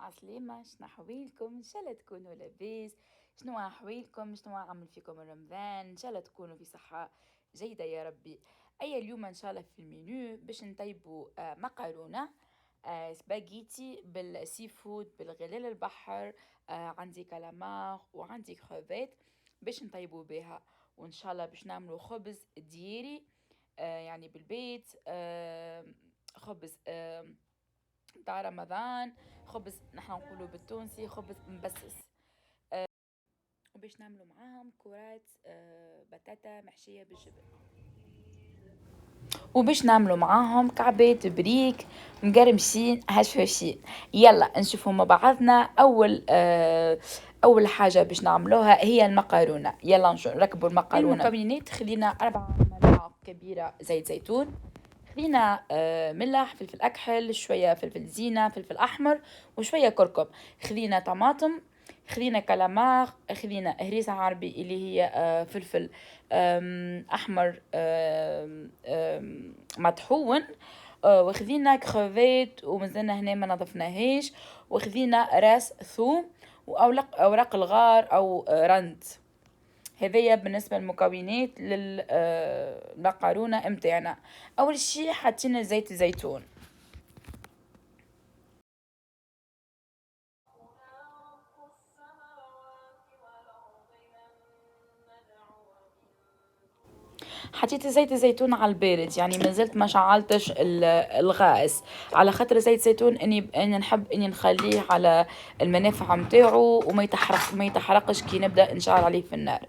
عسلامة، شنو أحوالكم؟ إن شاء الله تكونوا لاباس. شنو أحوالكم؟ شنو عمل فيكم رمضان؟ إن شاء الله تكونوا في صحة جيدة يا ربي. اليوم إن شاء الله في المنيو باش نطيبوا مقارونة، سباجيتي بالسي فود بالغلال البحر. عندي كالامار وعندي كروفيت باش نطيبوا بها. وإن شاء الله باش نعملوا خبز دياري، يعني بالبيت، خبز متاع رمضان، خبز نحن نقولوا بالتونسي خبز مبسس. وباش نعملوا معاهم كرات بطاطا محشية بالجبن، وباش نعملوا معاهم كعبات بريك مقرمشين هشاشين. يلا نشوفوا مع بعضنا. اول حاجه باش نعملوها هي المقارونه. يلا نركبوا المقارونه. المكونات: خلينا 4 ملعقة كبيره زيت زيتون، خلينا ملح، فلفل أكحل، شوية فلفل زينة، فلفل أحمر، وشوية كركم. خلينا طماطم، خلينا كالامار، خلينا هريسة عربي اللي هي فلفل أحمر مطحون، وخذينا كروفيت ومازلنا هنا ما نظفناهاش، وخذينا راس ثوم وأوراق الغار أو رند. هذيا بالنسبة للمكونات للمقارونة امتاعنا. أول شي حطينا زيت الزيتون، حطيت زيت الزيتون على البارد، يعني ما زلت ما شعلتش الغاز، على خاطر زيت الزيتون اني نحب اني نخليه على المنافع متاعه ما يتحرقش كي نبدا نشعل عليه في النار.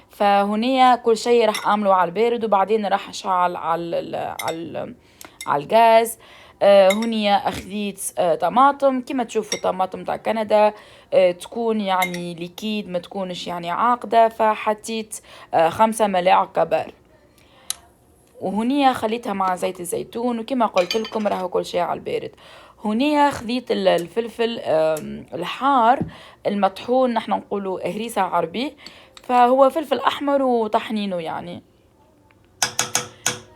فهنيا كل شيء راح اعمله على البارد وبعدين راح اشعل على الغاز. هنيا اخذيت طماطم كما تشوفوا، طماطم تاع كندا، تكون يعني ليكيد ما تكونش يعني عاقدة، فحطيت 5 ملاعق كبار. وهنيا خليتها مع زيت الزيتون، وكما قلت لكم راهو كل شيء على البارد. هنيا خذيت الفلفل الحار المطحون، نحن نقولوا هريسة عربي، فهو فلفل أحمر وطحنينه يعني.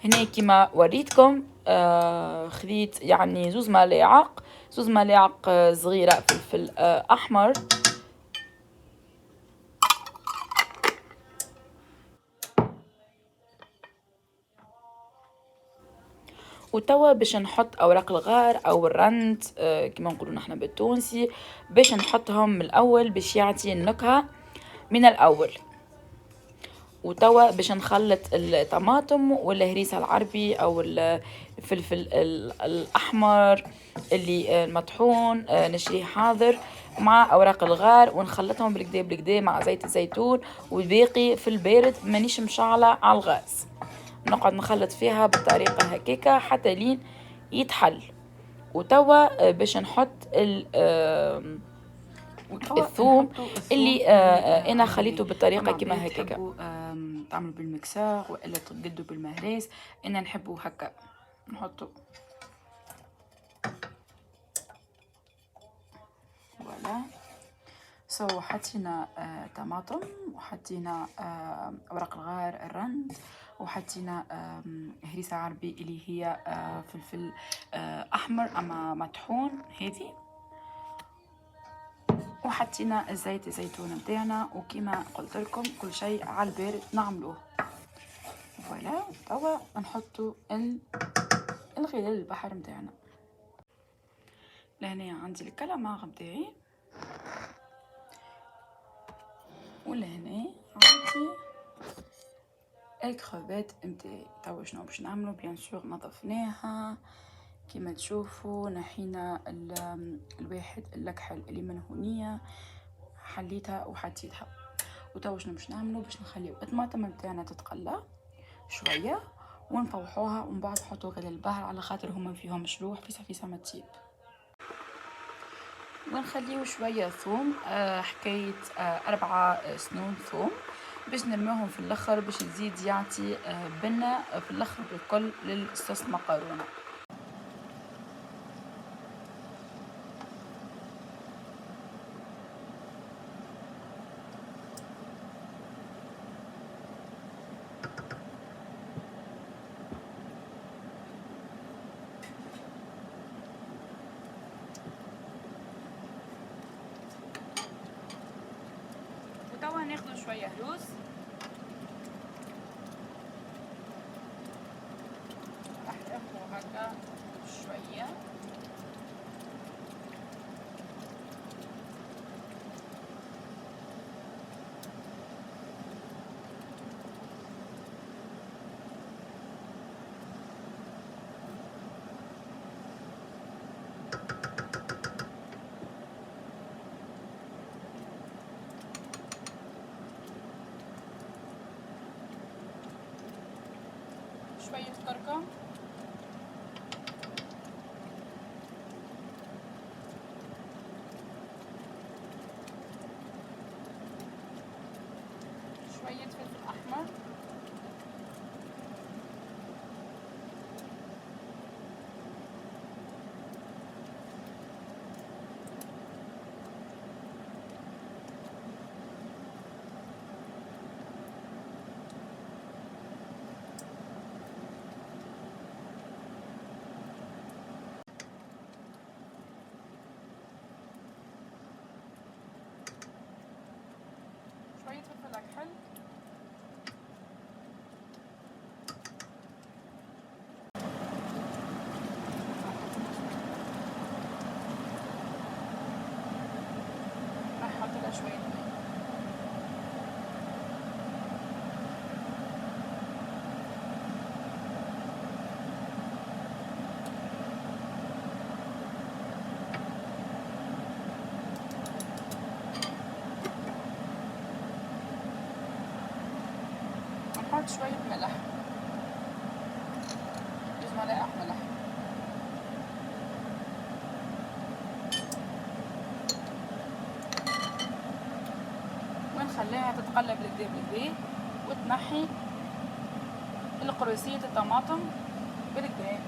هنا كما وريتكم خذيت يعني 2 ملاعق صغيرة فلفل أحمر. وتوا باش نحط اوراق الغار او الرند، كما نقولوا نحن بالتونسي، باش نحطهم من الاول باش يعطي النكهة من الاول. وتوا باش نخلط الطماطم والهريسة العربي او الفلفل الاحمر اللي المطحون، نشريه حاضر مع اوراق الغار، ونخلطهم بالكدا بالكدا مع زيت الزيتون، والباقي في البارد مانيش مشعلة على الغاز. نقعد نخلط فيها بالطريقة هكاكا حتى لين يتحل. وتوا باش نحط الثوم اللي انا خليته بالطريقه كما هكاكا. تعملوا بالمكسار والا تقدوا بالمهراس، انا نحبه هكا نحطه. فوالا حطينا طماطم، وحطينا ورق الغار الرند، وحطينا هريسة عربي اللي هي فلفل احمر اما مطحون هذه، وحطينا زيت الزيتون متاعنا. وكما قلت لكم كل شيء على البارد نعملوه. فوالا توا نحطوا الغلال البحر متاعنا. لهنا عندي الكالامار متاعي، ولهنا عندي الكروفيت متاعي. توا شنو باش نعملو؟ بيان سور نظفناها كما تشوفوا، نحينا الواحد الكحل اللي من هونية حليتها وحطيتها. وتوا شنو باش نعملو؟ باش نخليو الطماطم متاعنا تتقلى شويه ونفوحوها، ومن بعد نحطو غير البحر على خاطر هما فيهم مشروح فيسا ما تطيب. ونخليو شويه ثوم، حكايه 4 سنون ثوم باش نرميوهم في الاخر باش يزيد يعطي بنه في الاخر بالكل للصوص مقارونه. شويه هروس، راح نلفه هكا شويه. شوية كركم، شوية فلفل أحمر، شوية فلفل أكحل، راح أحط لها شوية ماء. نحط شوية ملح، جوز ملائح ملح، ونخليها تتقلب بالكدا بالكدا، وتنحي القروسية الطماطم بالكدا.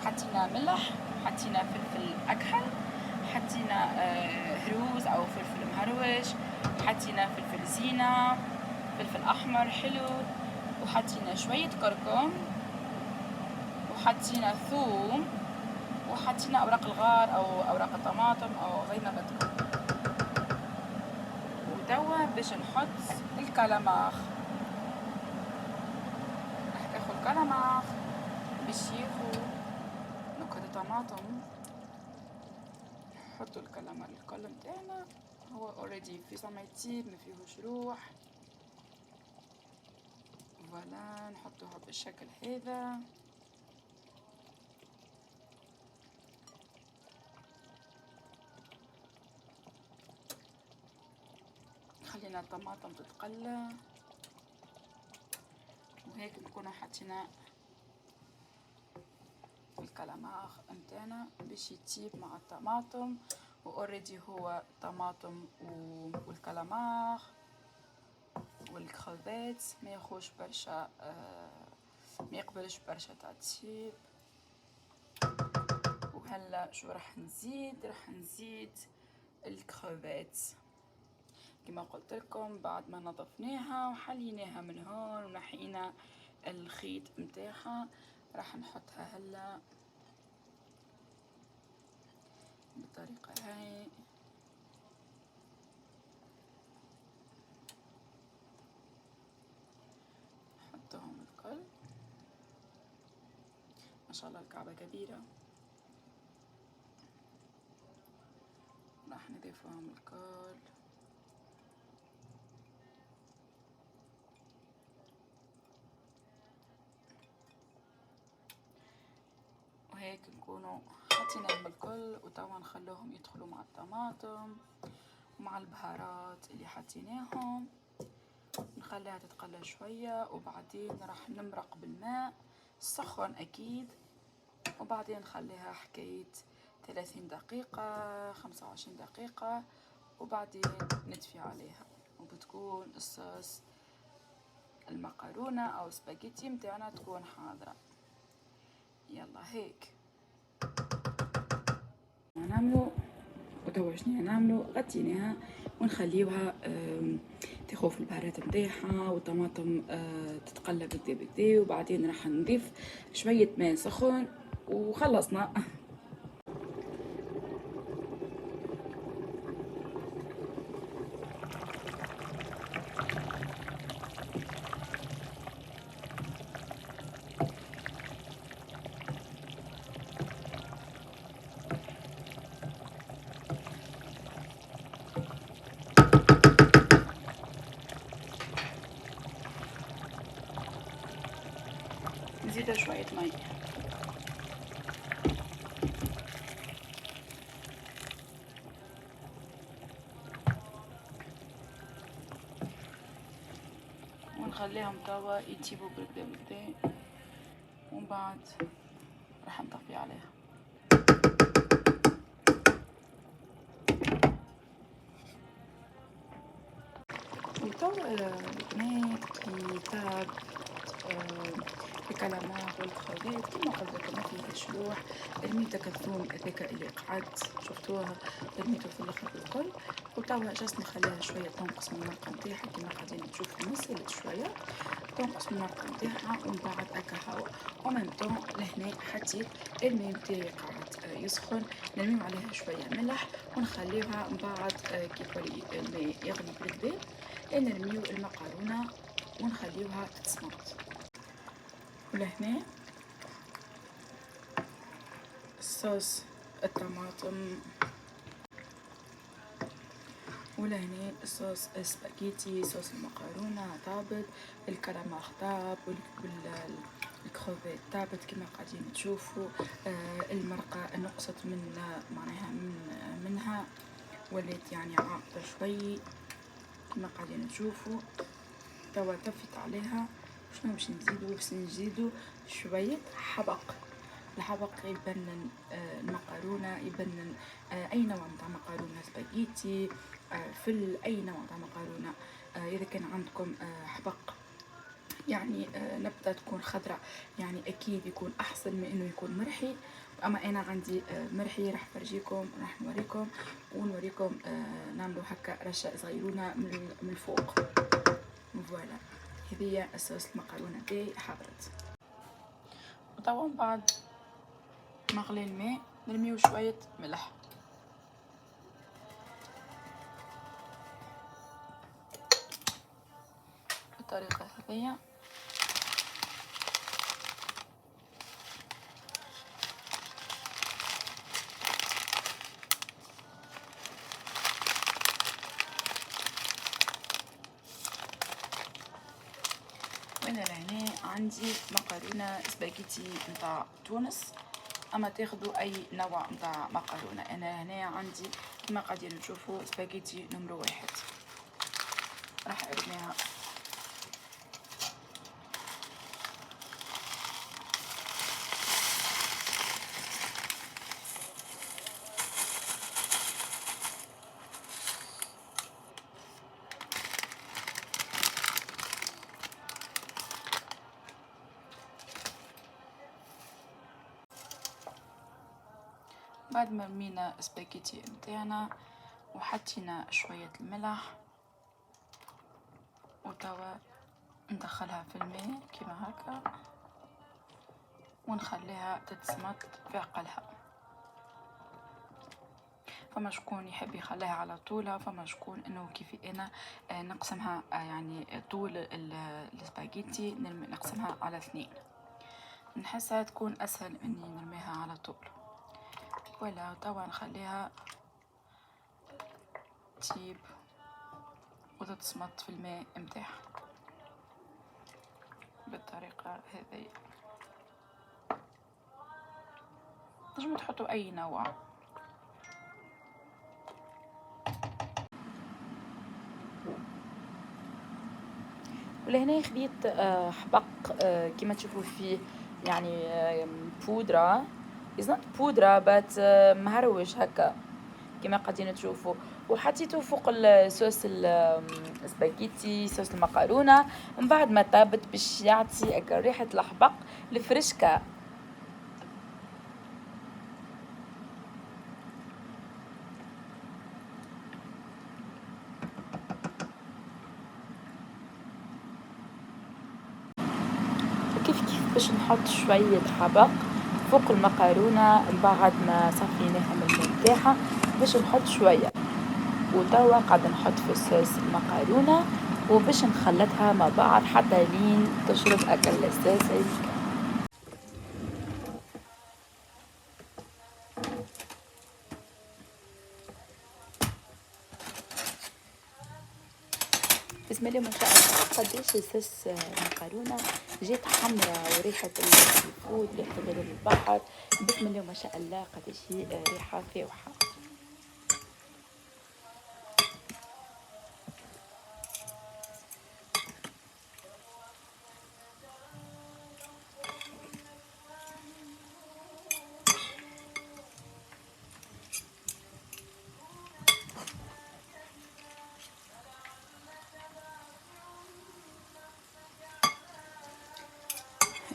حطينا ملح، حطينا فلفل أكحل، حطينا هروز أو فلفل مهروش، حطينا فلفل زينة، فلفل أحمر حلو، وحطينا شوية كركم، وحطينا ثوم، وحطينا أوراق الغار أو أوراق الطماطم أو زي ما بدكم. وتوا باش نحط الكالاماخ، راح تاخد الكالاماخ باش ياخد نكهة الطماطم. نحطو الكالامار الكل متاعنا، هو اوريدي في سما يطيب ما فيهوش روح. فوالا نحطوها بالشكل هذا. خلينا الطماطم تتقلى، وهيك نكونوا حطينا الكالامار متاعنا باش يطيب مع الطماطم، واوريدي هو طماطم والكالامار والكروفيت ما ياخوش برشا، ما يقبلش برشا تطيب. وهلا شو راح نزيد؟ راح نزيد الكروفيت كما قلت لكم، بعد ما نظفناها وحليناها من هون ونحينا الخيط متاعها، راح نحطها هلا بالطريقة هاي. نحطهم الكل، ما شاء الله الكعبة كبيرة. راح نضيفهم الكل، وهيك نكونوا حطيناهم الكل. وطبعا نخلوهم يدخلوا مع الطماطم ومع البهارات اللي حطيناهم، نخليها تتقلى شوية، وبعدين راح نمرق بالماء سخن أكيد، وبعدين نخليها حكاية 30 دقيقة 25 دقيقة، وبعدين نطفي عليها، وبتكون الصوص المكرونة أو سباجيتي متاعنا تكون حاضرة. يلا هيك نعملو. وتوا شنو نعملو؟ غطيناها ونخليوها تخوف البهارات متاعها والطماطم تتقلب بكدا بكدا، وبعدين راح نضيف شوية ماء سخن وخلصنا. مي. ونخليهم توا يطيبوا بالكدا بالكدا، ومن بعد راح نطفي عليها. وتوا البنات كي تاب الكلامات والخوات كما قلت لكم ما فيه شلوح، رميت داك الثوم هذاك اللي قعد شفتوها، رميته في الاخر الكل. وتوا جالس نخليها شويه تنقص من المرقه نتاعها كما قاعدين تشوفوا نزلت شويه تنقص من المرقه نتاعها، ومن بعد هكا هوا وميم طون لهنا حطيت الماء نتاعي قاعد يسخن، نرميو عليها شويه ملح ونخليوها من بعد كي تولي الماء يغلي بالكدا نرميو المقارونه ونخليوها تتسمط. ولهنا صوص الطماطم، ولهنا صوص السباجيتي، صوص المقارونة طابت، الكالامار طاب والكروفيت طابت كما قاعدين تشوفوا. المرقة نقصت من معناها منها ولات يعني عاقدة شوي كما قاعدين تشوفوا. توا طفيت عليها. شنو باش نزيدو؟ باش نزيدو شوية حبق. الحبق يبنن المقارونة، يبنن أي نوع متاع مقارونة، سباجيتي، فل، أي نوع متاع مقارونة. إذا كان عندكم حبق يعني نبتة تكون خضراء يعني أكيد يكون أحسن من إنه يكون مرحي. أما أنا عندي مرحي، راح فرجيكم، راح نوريكم ونوريكم نعملو هكا رشة صغيرونة من الفوق. فوالا هذه أساس المقارونة تاعي حضرت. وطبعا بعد ما غلي الماء نرميو شوية ملح. بالطريقة هذيا. وانا لهنا عندي مقارونة سباجيتي متاع تونس، اما تاخدوا اي نوع متاع مقارونة. انا هنا عندي كما قاعدين تشوفوا سباجيتي نمرو 1. راح ارميها. بعد ما رمينا سباجيتي متاعنا وحطينا شوية الملح، وتوا ندخلها في الماء كما هكا ونخليها تتسمط في عقلها. فما شكون يحب يخليها على طولها، فما شكون انه كيف انا نقسمها يعني طول السباجيتي نقسمها على 2. نحسها تكون اسهل اني نرميها على طول. ولا طبعا نخليها تطيب وتتسمط في الماء متاعها بالطريقة هذه. تنجموا تحطوا اي نوع. ولهنا خديت حبق كما تشوفوا فيه يعني بودرة، is not بودرة but مهروج هكا كما قاعدين تشوفوا، وحطيته فوق الصوص السباجيتي، صوص المقارونة من بعد ما طابت باش يعطي ريحة الحبق الفرشكة. كيف باش نحط شوية حبق فوق المقارونة من بعد ما صفيناها من الماء نتاعها باش نحط شوية. وتوا قاعدة نحط في الصوص المقارونة وباش نخلطها مع بعض حتى لين تشرب أكل الصوص هذيك. بسم بسم الله ما شاء الله قداش السس مقارونة جات حمرا، وريحة السي فود ريحة غير البحر. بسم الله ما شاء الله قداش هي ريحة فاوحة.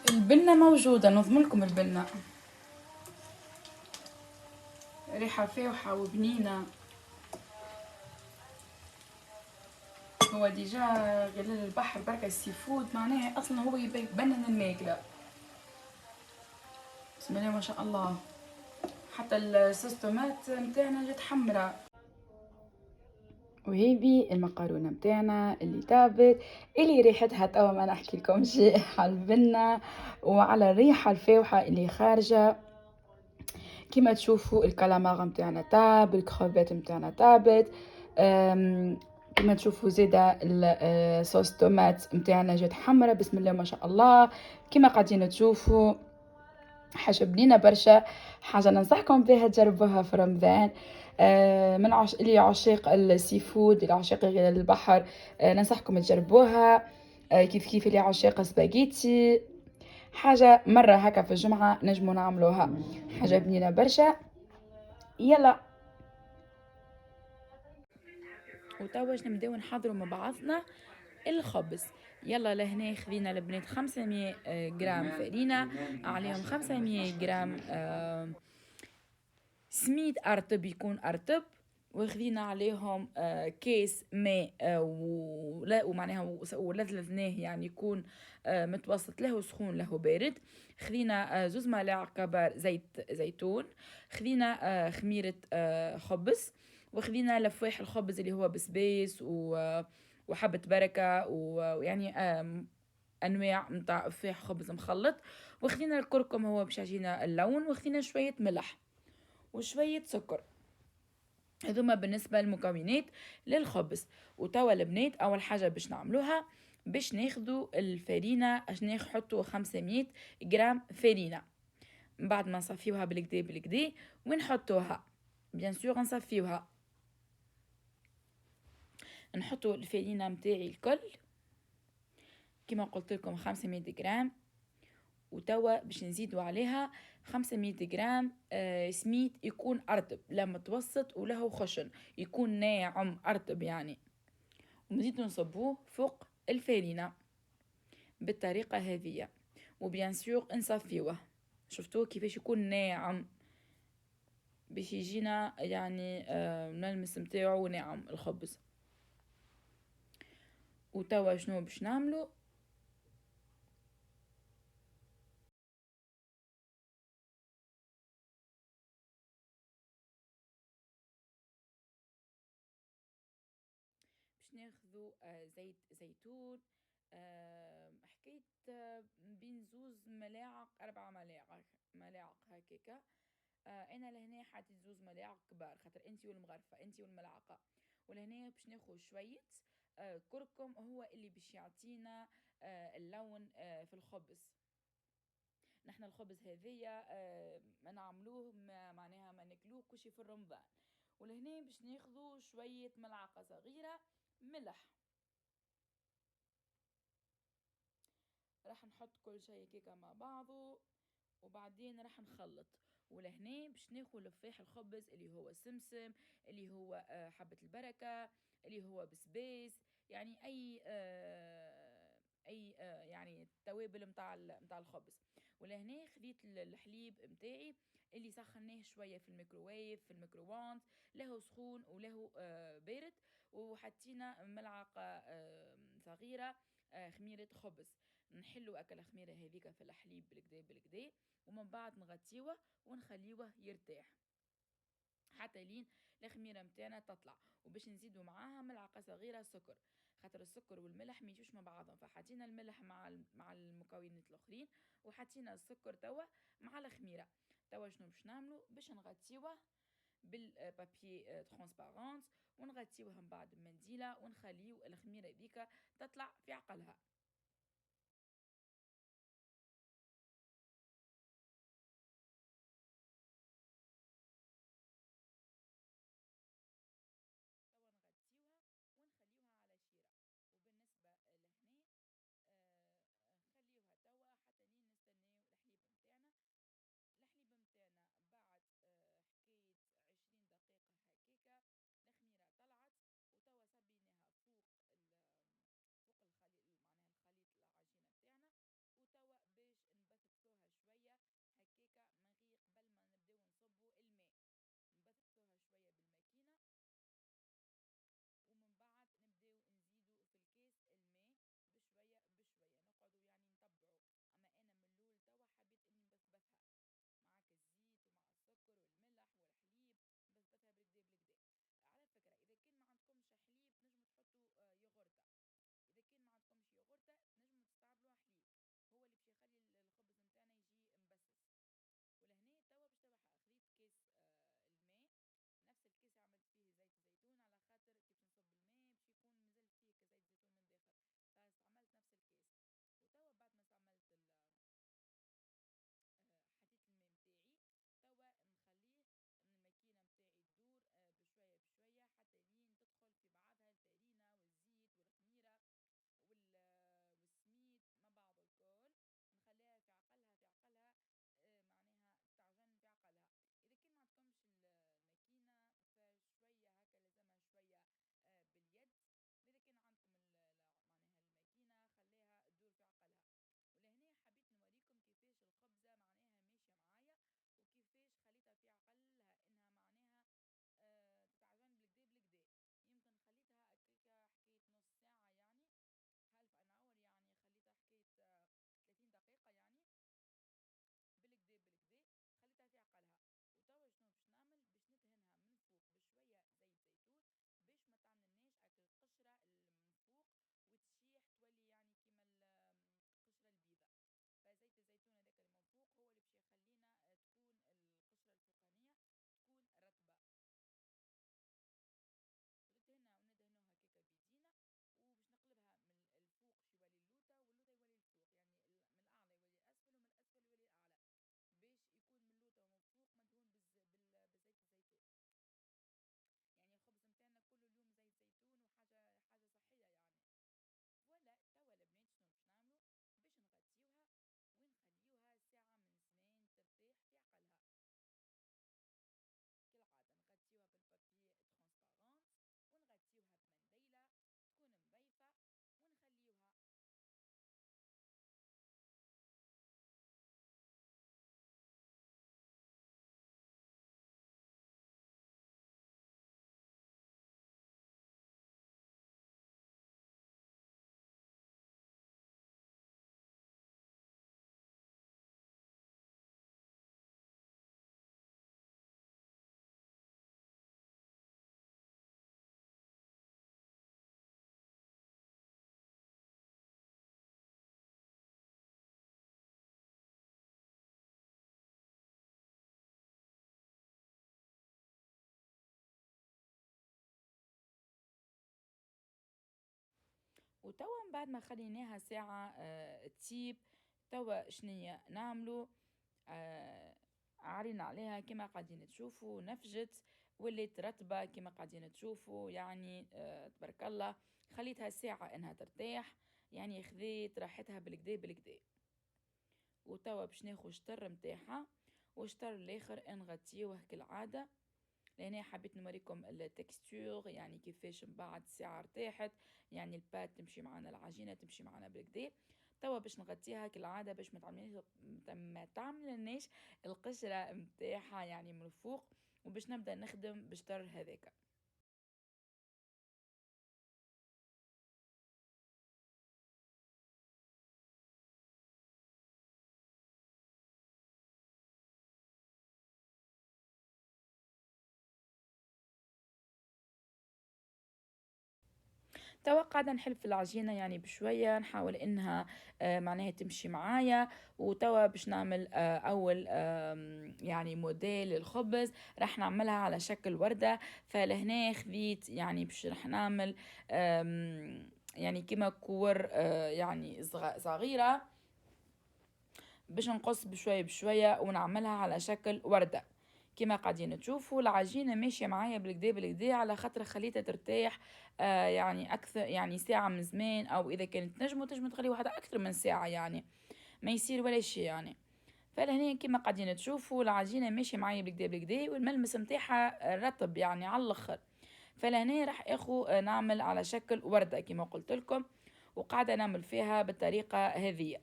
البنة موجودة، نضمنكم البنة ريحة فاوحة وبنينة. هو ديجا غلال البحر بركة السي فود معناها اصلا هو يبنن الماكلة. بسم الله ما شاء الله. حتى السوستومات متاعنا جات حمرا. وهذه المقارونة متاعنا اللي تابت، اللي ريحتها توا ما نحكي لكم شيء على البنة وعلى الريحة الفاوحة اللي خارجة. كما تشوفوا الكالامار متاعنا تاب، الكروفيت متاعنا تابت. كما تشوفوا زيدا الصوص تومات متاعنا جات حمرا بسم الله ما شاء الله. كما قاعدين تشوفوا حاجه بنينه برشا، حاجه ننصحكم بها تجربوها في رمضان. من اللي عشاق السي فود، اللي عشاق غير البحر، ننصحكم تجربوها. كيف اللي عشاق سباجيتي، حاجه مره هكا في الجمعه نجمو نعملوها، حاجه بنينه برشا. يلا وتوا نبداو نحضروا مع بعضنا الخبز. يلا لهنا خذينا البنات 500 جرام فرينة، عليهم 500 جرام سميد أرطب يكون أرطب، وخذينا عليهم كيس ماء ومعناها ولذلذناه يعني يكون متوسط له سخون له بارد. خذينا زوز ملاعق كبار زيت زيتون. خذينا خميرة خبز، وخذينا لفواح الخبز اللي هو بسبيس وحبة بركة ويعني انواع متاع فاح خبز مخلط. وخذينا الكركم هو باش يعطينا اللون، وخذينا شوية ملح وشوية سكر. هذوما بالنسبة للمكونات للخبز. وتوا البنات أول حاجة باش نعملوها باش ناخدو الفرينة، باش نحطو 500 جرام فرينة. بعد ما نصفيوها بالكدا ونحطوها بيان سور، نصفيوها نحطو الفرينة متاعي الكل كما قلت لكم 500 جرام. وتوا باش نزيدوا عليها 500 جرام سميد يكون أرطب لا متوسط وله خشن، يكون ناعم أرطب يعني. ونزيدوا نصبوه فوق الفرينة بالطريقة هذه، وبيان سور نصفيوه. شفتوه كيفاش يكون ناعم باش يجينا يعني ملمس متاعو ناعم الخبز. وتوا شنو باش نعملو؟ باش ناخذوا زيت زيتون، حكيت بين زوز ملاعق 4 ملاعق هكاكا. انا لهنا حطيت زوز ملاعق كبار خاطر انتي والمغرفه انتي والملعقه. ولهنا باش ناخذ شويه كركم، هو اللي باش يعطينا اللون في الخبز. نحنا الخبز هذيا ما نعملوه معناها ما ناكلوه كلشي في رمضان. ولهنا باش ناخذوا شويه ملعقه صغيره ملح. راح نحط كل شيء كيكا مع بعضه وبعدين راح نخلط. ولهنا باش ناخذ لفاح الخبز اللي هو سمسم، اللي هو حبة البركة، اللي هو بسبيس، يعني اي يعني توابل متاع الخبز. ولهنا خديت الحليب متاعي اللي سخناه شويه في الميكروويف في الميكرووند، له سخون وله بارد. وحطينا ملعقه صغيره خميره خبز. نحلو اكل خميره هذيك في الحليب بالكدا ومن بعد نغطيوه ونخليوه يرتاح حتى لين الخميره متاعنا تطلع. وباش نزيدو معاها ملعقه صغيره سكر، خاطر السكر والملح ما يجوش مع بعضهم، فحطينا الملح مع المكونات الاخرين وحطينا السكر توا مع الخميره. توا شنو باش نعملو؟ باش نغطيوه بالبابي ترانسبارنت، ونغطيوها من بعد بمنديله ونخليو الخميره بيك تطلع في عقلها. توا نغطيوها ونخليوها على شيرة. وبالنسبة لهنا نخليوها توا حتى لين نستناو الحليب متاعنا. الحليب متاعنا بعد حكاية 20 دقيقة هكاكا الخميرة طلعت، وتوا صبيناها فوق الخليط، معناها الخليط العجينة متاعنا. وتوا باش نبثبثوها شوية هكاكا من غير قبل ما نبداو نصبوا الماء، نبثبثوها شوية بالماكينة، ومن بعد نبداو نزيدو في الكاس الماء بشوية بشوية، نقعدوا يعني نتبعوا. اما انا من الاول توا حبيت اني نبثبثها معاك الزيت ومع السكر والملح والحليب، نبثبثها بالكدا بالكدا. على فكرة اذا كان ما عندكمش حليب نجموا تحطوا يogurta. اذا كان ما عندكمش يogurta نجموا تستعملوا حليب، هو اللي باش يخلي الخبز متاعنا يجي مبسس. ولهنا توا باش تبع خذيت كيس الماء، نفس الكيس اللي عملت فيه زيت الزيتون، على خاطر كي باش نصب الماء باش يكون مازال فيه كزيت زيتون من داخل، فاستعملت نفس الكيس. وتوا بعد ما استعملت حطيت الماء متاعي، توا نخليه الماكينة متاعي تدور بشوية بشوية حتى لين تدخل في بعضها الفارينة والزيت والخميرة والسميد مع بعض الكل. نخليها في عقلها في عقلها، معناها تعجن في عقلها. اذا كان ما عندكمش الماكينه فشويه هكا لازمها شويه باليد. اذا كان عندكم معناها الماكينه خليها تدور في عقلها. ولهنا حبيت نوريكم كيفاش الخبزه معناها ماشيه معايا، وكيفاش خليتها في عقلها انها معناها تتعجن بالكدا بالكدا. يمكن خليتها هكاكا حكايه نص ساعه يعني، هالف ان اور يعني، خليتها حكايه 30 دقيقه يعني بالكدا بالكدا، خليتها في عقلها. وتوا شنو باش نعمل؟ باش ندهنها من فوق بشويه زيت زيتون باش ما تعملناش اكل القشره من فوق وتشيح تولي يعني كيما القشره البيضاء. فزيت الزيتون هذاك اللي من فوق هو اللي باش يخلينا تكون القشره الفوقانيه تكون رطبه. وندهنوها هكاكا بيدينا، وباش نقلبها من الفوق باش يولي اللوطه، واللوطه يولي الفوق، يعني من الاعلى يولي الاسفل ومن الاسفل يولي الاعلى، باش يكون من اللوطه ومن فوق مدهون بزيت الزيتون. يعني الخبز متاعنا كله اليوم زيت زيتون وحاجه صحيه يعني. ولا توا البنات شنو باش نعملوا؟ باش نغطيوها ونخليوها ساعه من زمان ترتاح في عقلها. كالعاده نغطيوها بالبابي ترانسبارنت، ونغطيوها بمنديله تكون مضيفه، ونخليوها. وتوا من بعد ما خليناها ساعة تسيب، توا شنية نعملو؟ عرينا عليها كما قاعدين تشوفوا نفجت، وليت رطبة كما قاعدين تشوفوا يعني تبارك الله. خليتها ساعة انها ترتاح، يعني خذيت راحتها بالكدا بالكدا. وتوا باش ناخد شطر متاعها، وشطر الاخر نغطيوه كالعادة. لهنا حبيت نوريكم التكستور، يعني كيفاش من بعد ساعة ارتاحت، يعني البات تمشي معنا، العجينة تمشي معنا بالكدا. توا باش نغطيها كالعادة باش ما تعملناش القشرة متاعها يعني من فوق، وباش نبدأ نخدم بشطر هذاك. توا قاعدة نحل في العجينة يعني بشوية، نحاول إنها معناها تمشي معايا. وتوا باش نعمل أول يعني موديل للخبز، راح نعملها على شكل وردة. فلهنا خذيت يعني باش راح نعمل يعني كيما كور يعني صغيرة، باش نقص بشوية بشوية ونعملها على شكل وردة. كما قاعدين تشوفوا العجينة ماشية معايا بالكدا بالكدا، على خاطر خليتها ترتاح يعني أكثر يعني ساعة من زمان، أو إذا كانت تنجموا تخلي واحدة أكثر من ساعة يعني ما يصير ولا شي يعني. فلهنا كما قاعدين تشوفوا العجينة ماشية معايا بالكدا بالكدا، والملمس متاعها رطب يعني على الآخر. فلهنا راح اخو نعمل على شكل وردة كما قلت لكم، وقاعدة نعمل فيها بالطريقة هذه.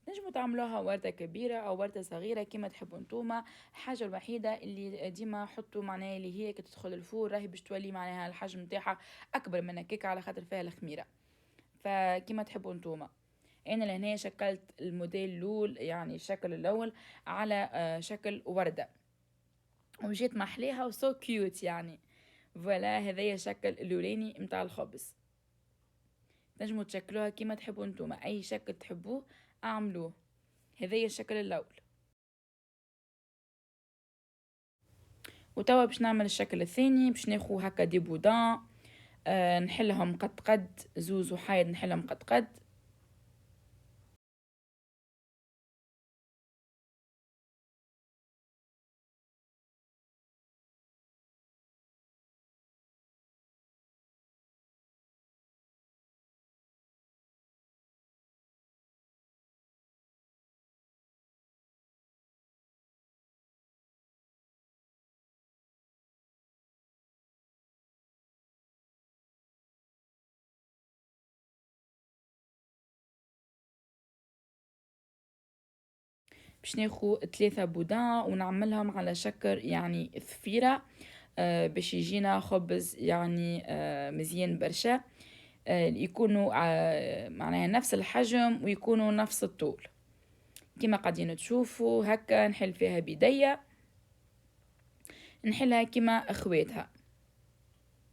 نجموا تعملوها وردة كبيرة أو وردة صغيرة كما تحبوا انتوما. الحاجة الوحيدة اللي ديما حطوا معناها اللي هي كي تدخل الفور راهي باش تولي معناها الحجم نتاعها أكبر من هكاك، على خاطر فيها الخميرة. فكما تحبوا انتوما. أنا لهنا شكلت الموديل الأول يعني الشكل الأول على شكل وردة، وجيت محليها وسو كيوت يعني. فوالا هذايا الشكل الأولاني متاع الخبز. تنجموا تشكلوها كما تحبوا انتوما، أي شكل تحبوه اعملوه. هذايا الشكل الأول. وتوا باش نعمل الشكل الثاني، باش ناخو هكا دي بودان نحلهم قد زوز وحايد، نحلهم قد. باش ناخو 3 بودان ونعملهم على شكل يعني ثفيرة باش يجينا خبز يعني مزيان برشا. يكونوا معناها نفس الحجم ويكونوا نفس الطول. كما قاعدين تشوفوا هكا نحل فيها بيديا، نحلها كما اخواتها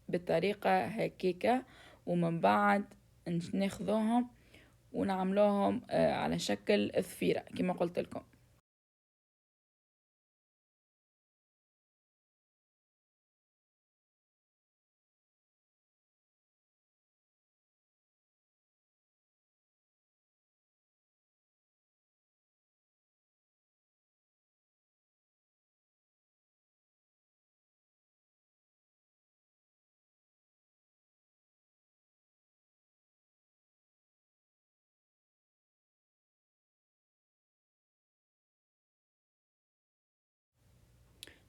بالطريقة هكيكا. ومن بعد ناخذوهم ونعملوهم على شكل ثفيرة كما قلت لكم.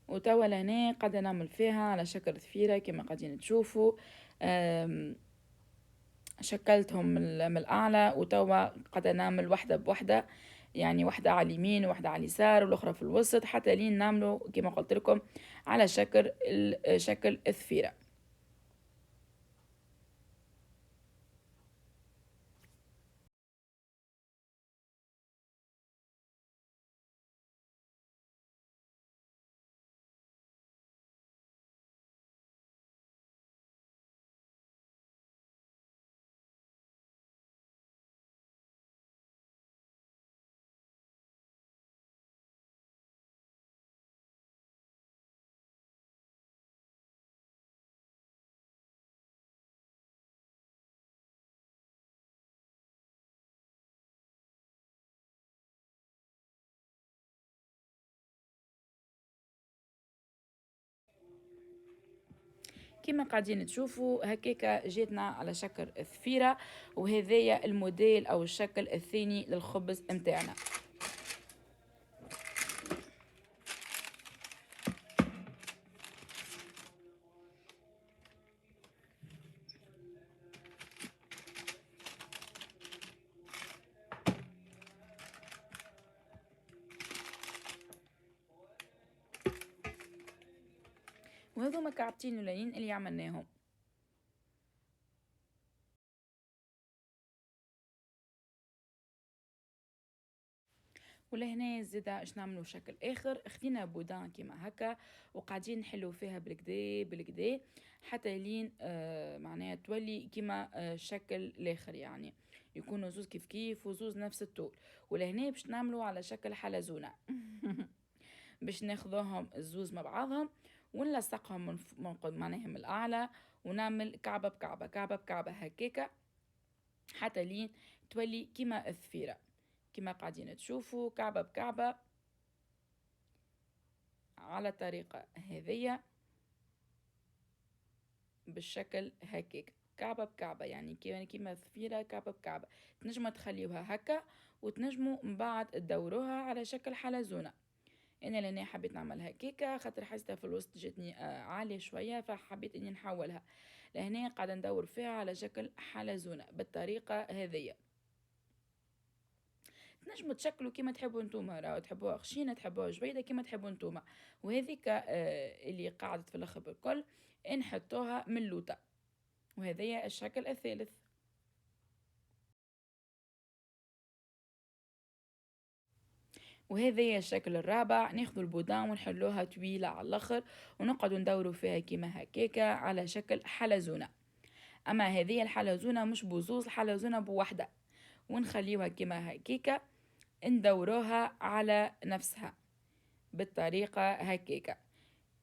وتوا لهنا قاعدة نعمل فيها على شكل ثفيرة كما قاعدين تشوفوا. شكلتهم من الأعلى، وتوا قاعدة نعمل واحدة بوحدة، يعني واحدة على اليمين وواحدة على اليسار والأخرى في الوسط، حتى لين نعملوا كما قلت لكم على شكل الثفيرة. كما قاعدين تشوفوا هكاكا جاتنا على شكل ثفيرة، وهذايا الموديل أو الشكل الثاني للخبز متاعنا. وهذوما كعبتين الولين اللي عملناهم. ولهنا زيدا اش نعملو شكل اخر، خدينا بودان كيما هكا وقاعدين نحلو فيها بالكدا بالكدا حتى لين معناها تولي كيما شكل الاخر، يعني يكونوا زوز كيف كيف وزوز نفس الطول. ولهنا باش نعملو على شكل حلزونة. باش ناخذوهم الزوز مع بعضهم ونلصقهم من معناها من الاعلى، ونعمل كعبة بكعبة كعبة بكعبة هكاكا حتى لين تولي كيما الثفيرة، كما قاعدين تشوفوا كعبة بكعبة على طريقة هذية بالشكل هكاك كعبة بكعبة، يعني كيما ثفيرة كعبة بكعبة. تنجموا تخليوها هكا وتنجموا من بعد تدوروها على شكل حلزونة. انا لاني حبيت نعمل هكاكا خاطر حسيتها في الوسط جاتني عالية شوية، فحبيت اني نحولها لهنا قاعدة ندور فيها على شكل حلزونة بالطريقة هذية. تنجموا تشكلوا كيما تحبوا نتوما، راهو تحبوها خشينه تحبوها جويده كيما تحبوا نتوما. وهذيك اللي قاعدت في الاخر بالكل نحطوها من لوطه، وهذايا الشكل الثالث. وهذايا الشكل الرابع، ناخذ البودان ونحلوها طويله على الاخر ونقعدوا ندوروا فيها كيما هكاكا على شكل حلزونه. اما هذه الحلزونه مش بوزوز، الحلزونه بوحده، ونخليوها كيما هكاكا ندوروها على نفسها بالطريقة هكاكا.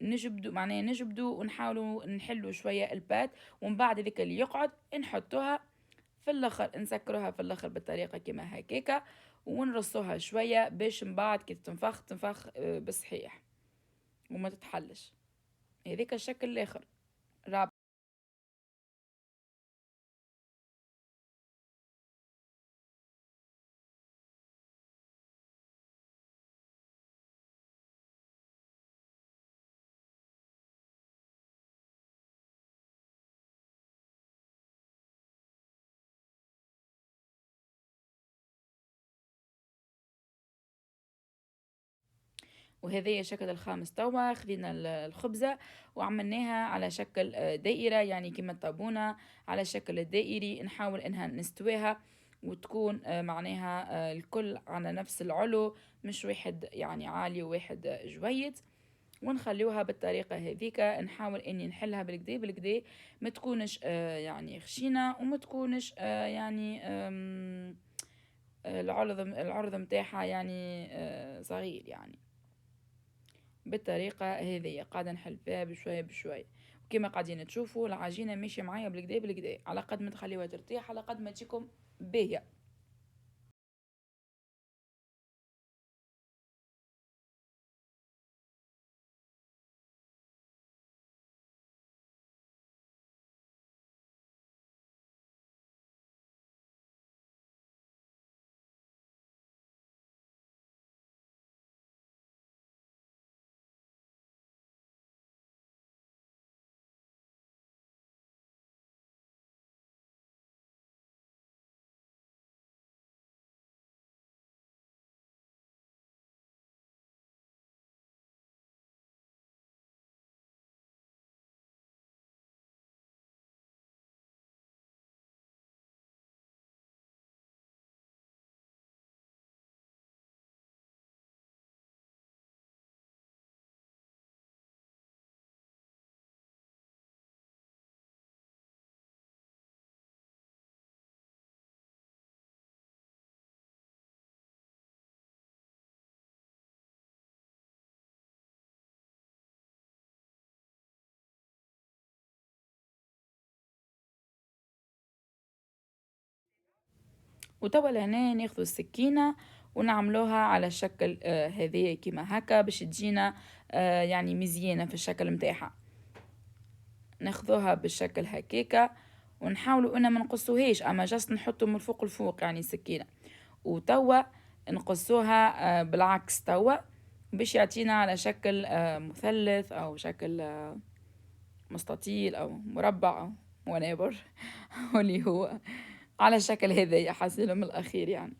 نجبدو ونحاولوا نحلوا شوية البات، ومن بعد ذيك اللي يقعد نحطوها في الاخر، نسكروها في الاخر بالطريقة كما هكاكا ونرصوها شوية باش من بعد كي تنفخ بصحيح وما تتحلش. هذيك الشكل الاخر رابع. وهذه شكل الخامس توا، خذينا الخبزة وعملناها على شكل دائرة، يعني كما الطابونة على شكل الدائري. نحاول انها نستويها وتكون معناها الكل على نفس العلو، مش واحد يعني عالي وواحد جويد. ونخليوها بالطريقة هذيك، نحاول اني نحلها بالكدا بالكدا، ما تكونش يعني خشينة وما تكونش يعني العرض متاعها يعني صغير يعني. بالطريقة هذه قاعدة نحل فيها بشوية بشوية، وكما قاعدين تشوفوا العجينة ماشية معايا بالكدا بالكدا، على قد ما تخليوها ترتاح على قد ما تجيكم باهية. وتوا لهنا ناخذ السكينة ونعملوها على شكل هذه كيما هكا باش تجينا يعني مزيانة في الشكل متاعها. ناخذوها بالشكل هكاكا ونحاولوا ان ما نقصوهاش، اما جست نحطوا من فوق لفوق يعني سكينة، وتوا نقصوها بالعكس توا باش يعطينا على شكل مثلث او شكل مستطيل او مربع او whatever واللي هو على شكل هذايا حاسينه من الاخير يعني.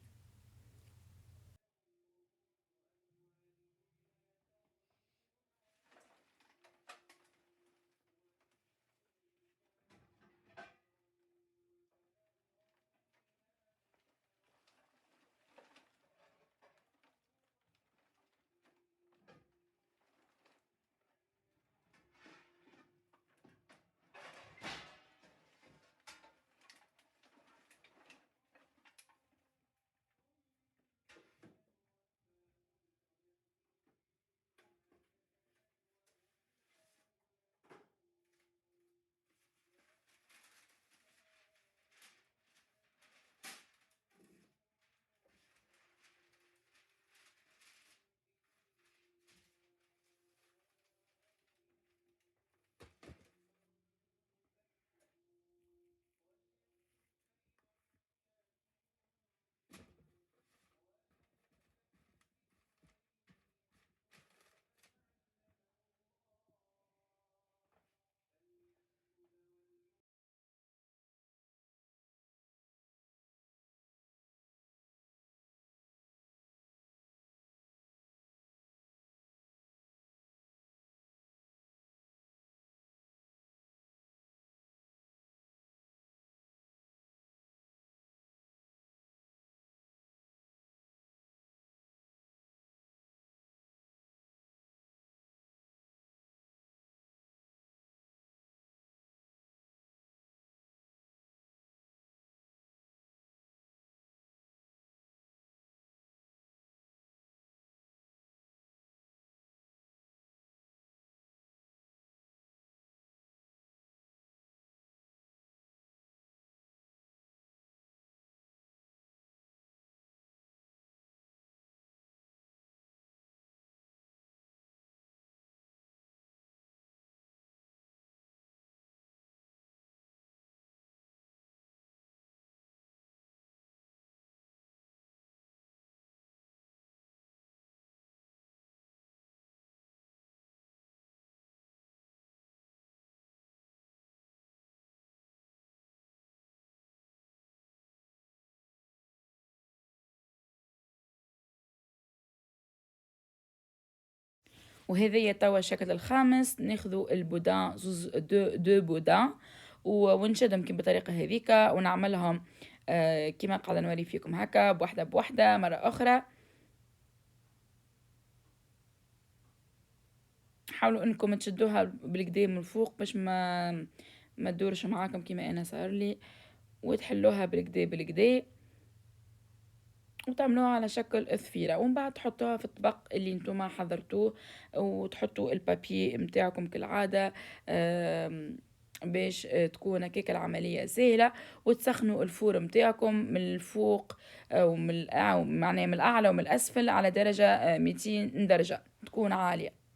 وهذايا توا الشكل الخامس، ناخذوا البودان زوز دو بودان ونشدهم كي بطريقة هذيكا ونعملهم كما قاعدة نوري فيكم هكا بوحدة بوحدة مرة أخرى. حاولوا انكم تشدوها بالكدا من الفوق باش ما تدورش معاكم كما انا صار لي، وتحلوها بالكدا بالكدا وتعملوها على شكل اثفيرة، ومن بعد تحطوها في الطبق اللي نتوما حضرتوه، وتحطوا البابي متاعكم كالعادة باش تكون هكاك العملية سهلة، وتسخنوا الفور متاعكم من الفوق ومن معناه من الأعلى ومن الأسفل على درجة 200 درجة تكون عالية.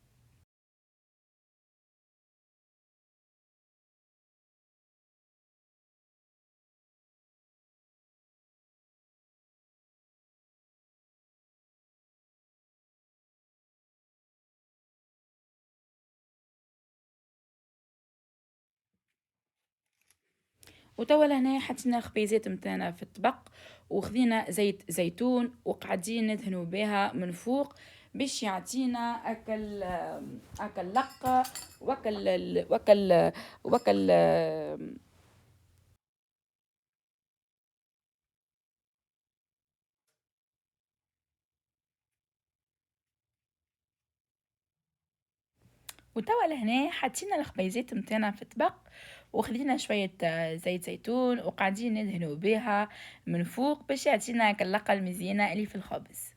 وتوا لهنا حطينا خبيزات متاعنا في الطبق، وخذينا زيت زيتون وقاعدين ندهنوا بها من فوق باش يعطينا اكل لقة وكل وتوا لهنا حطينا الخبيزات متاعنا في الطبق، وخذينا شوية زيت زيتون وقاعدين ندهنوا بها من فوق باش يعطينا كاللقة المزيانة اللي في الخبز.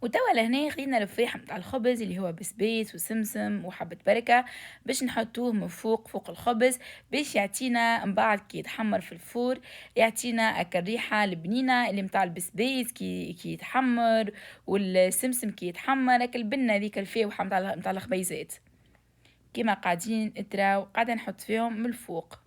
وتوا لهنا خدينا الرفاح متاع الخبز اللي هو بسبيس وسمسم وحبة بركة باش نحطوه من فوق الخبز باش يعطينا من بعد كي يتحمر في الفور يعطينا هكا الريحة البنينة اللي متاع البسبيس كي يتحمر والسمسم كي يتحمر هكا البنة ذيك الفاوحة متاع الخبيزات كيما قاعدين تراو قاعدة نحط فيهم من الفوق.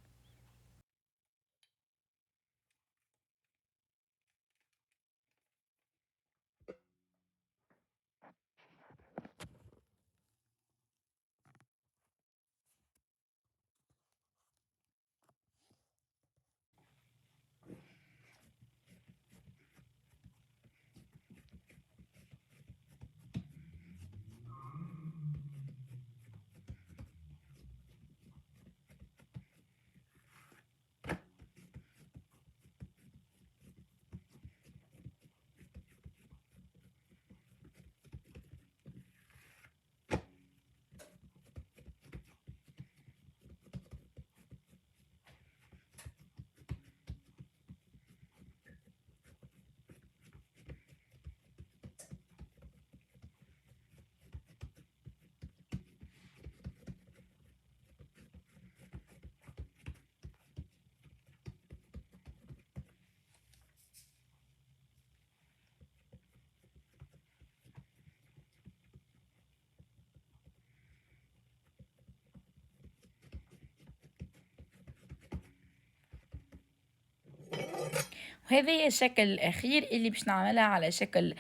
وهذا هي الشكل الأخير اللي باش نعملها على شكل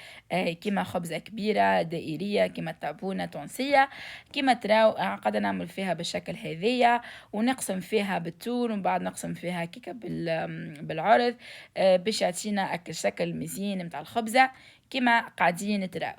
كيما خبزة كبيرة دائرية كيما تابونة تونسية كيما تراو قاعدة نعمل فيها بالشكل هذية ونقسم فيها بالطول ومن بعد نقسم فيها كيكا بالعرض باش يعطينا أكل شكل مزيان متاع الخبزة كيما قاعدين تراو.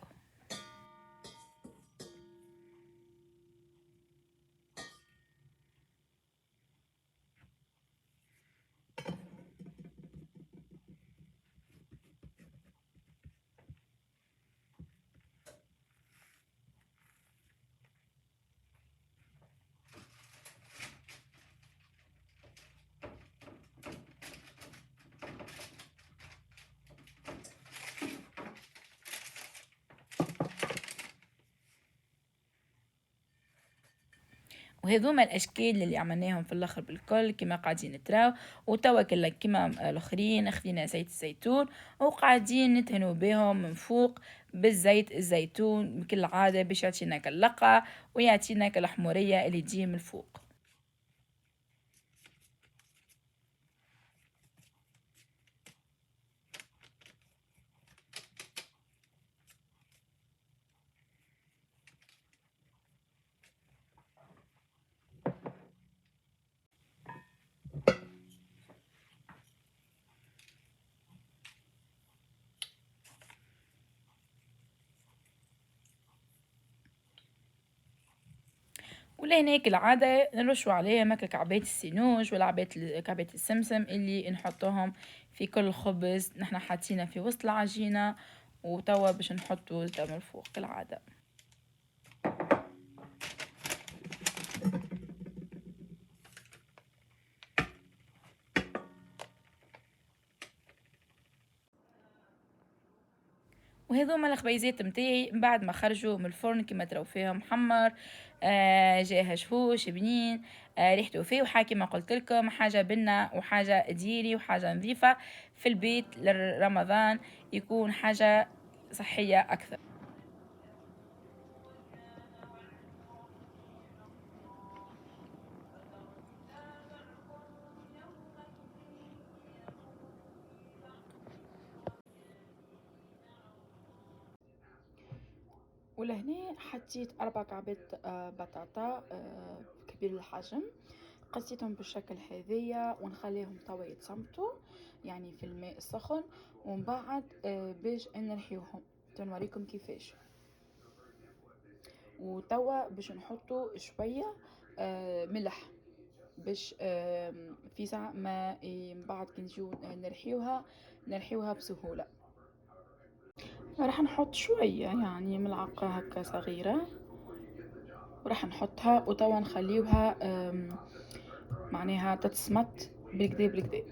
وهذوما الاشكال اللي عملناهم في الاخر بالكل كما قاعدين تراو وتوا كما الاخرين خدينا زيت الزيتون وقاعدين ندهنوا بهم من فوق بالزيت الزيتون بكل عادة باش يعطينا كاللقة ويعطينا كالحمورية اللي تجي من فوق. ولهناك العادة نرشوا عليها ماكل كعبات السينوج ولا كعبات السمسم اللي نحطوهم في كل خبز نحنا حاطينه في وسط العجينة وتوا باش نحطوا التمر فوق كالعادة. وهذوما الخبيزات متاعي من بعد ما خرجوا من الفرن كما تراو فيهم محمر جاها شهوش بنين ريحته فيه وحاجة كما قلت لكم حاجة بنة وحاجة ديري وحاجة نظيفة في البيت لرمضان يكون حاجة صحية أكثر. ولهنا حطيت 4 كعبات بطاطا كبير الحجم قصيتهم بالشكل هذيا ونخليهم توا يتصمتوا يعني في الماء السخن ومن بعد باش نرحيوهم تنوريكم كيفاش. وتوا باش نحطوا شوية ملح باش في ساعة ما من بعد كي نجيو نرحيوها بسهولة. راح نحط شوية يعني ملعقة هكا صغيرة وراح نحطها وتوا نخليوها معناها تتصمت بالكدا بالكدا.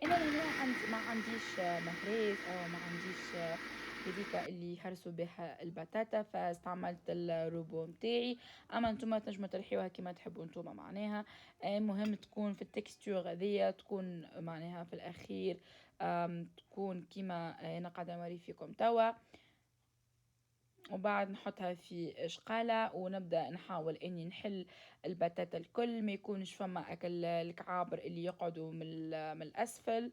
انا هنا ما عنديش مهريس او ما عنديش هذيك اللي يهرسوا بها البطاطا، فاستعملت الروبو متاعي. اما نتوما تنجموا ترحيوها كيما تحبوا نتوما معناها. مهم تكون في التكستور هذيا، تكون معناها في الاخير تكون كيما انا قاعده نوري فيكم توا. وبعد نحطها في شقالة ونبدأ نحاول اني نحل البتاتا الكل، ما يكونش فما اكل الكعابر اللي يقعدوا من الاسفل.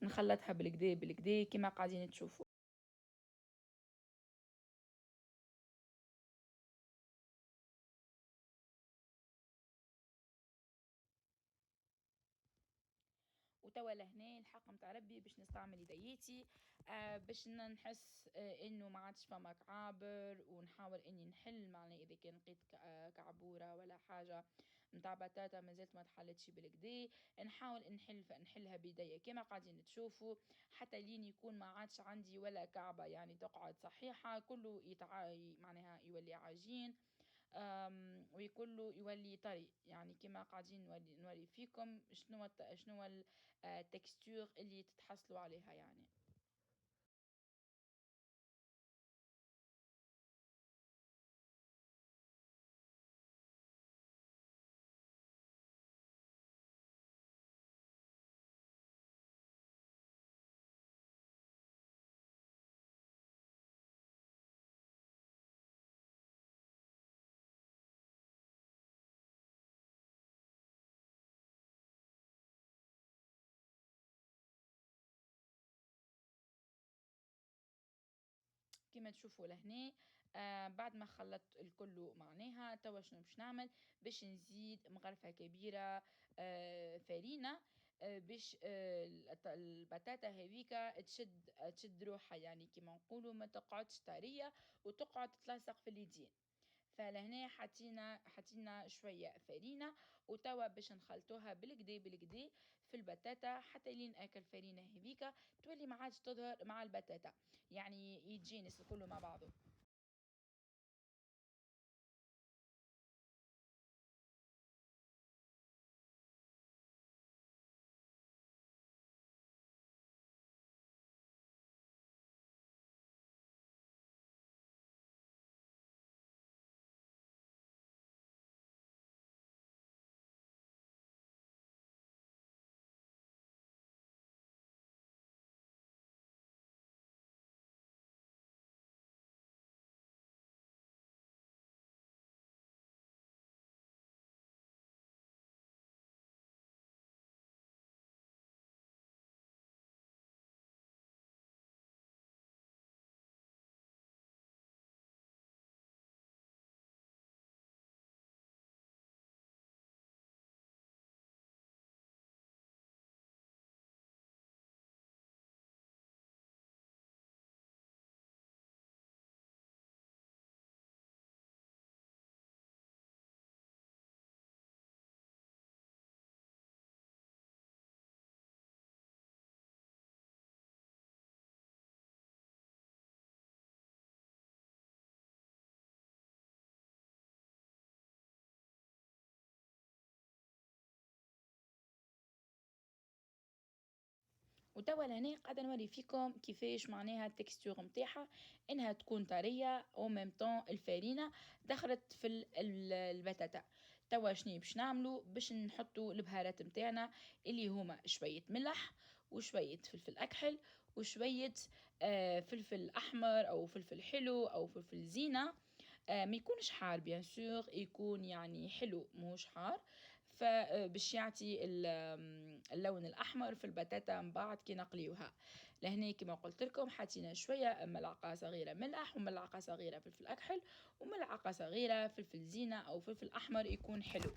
نخلطها بالكدا بالكدا كيما قاعدين تشوفوا. وتوا لهنا الحق متاع ربي باش نستعمل يدياتي، باش نحس انه ما عادش فما كعابر، ونحاول اني نحل معنا اذا كان لقيت كعبوره ولا حاجه متاع بطاطا مازالت ما تحلتش بالكدا. نحاول نحلها بيديا كما قاعدين تشوفوا، حتى لين يكون ما عادش عندي ولا كعبه يعني تقعد صحيحه، كله معناها يولي عجين. ويكله يولي طري، يعني كما قاعدين نوري فيكم شنو التكستور اللي تتحصلوا عليها يعني. كما تشوفوا لهنا، بعد ما خلطت الكل معناها توا شنو باش نعمل؟ باش نزيد مغرفة كبيرة فرينة، باش البطاطا هذيك تشد روحها، يعني كما نقولوا ما تقعدش طرية وتقعد تلصق في اليدين. فلهنا حطينا شوية فرينة، وتوا باش نخلطوها بالكدا بالكدا في البتاتا حتى لين اكل فرينة هذيك تولي ما عادش تظهر مع البتاتا، يعني يتجانس كله مع بعضه. وتوا لهنا قاعدة نوري فيكم كيفاش معناها التكستور متاعها انها تكون طرية او ميم طون الفارينة دخلت في البتاتا. توا شني باش نعملو؟ باش نحطو البهارات متاعنا اللي هما شوية ملح وشوية فلفل اكحل وشوية فلفل احمر او فلفل حلو او فلفل زينة. ما يكونش حار بيان سور، يكون يعني حلو مش حار، فباش يعطي اللون الاحمر في البتاتا من بعد كي نقليوها. لهنا كما قلت لكم حطينا شويه ملعقه صغيره ملح وملعقه صغيره فلفل اكحل وملعقه صغيره فلفل زينه او فلفل احمر يكون حلو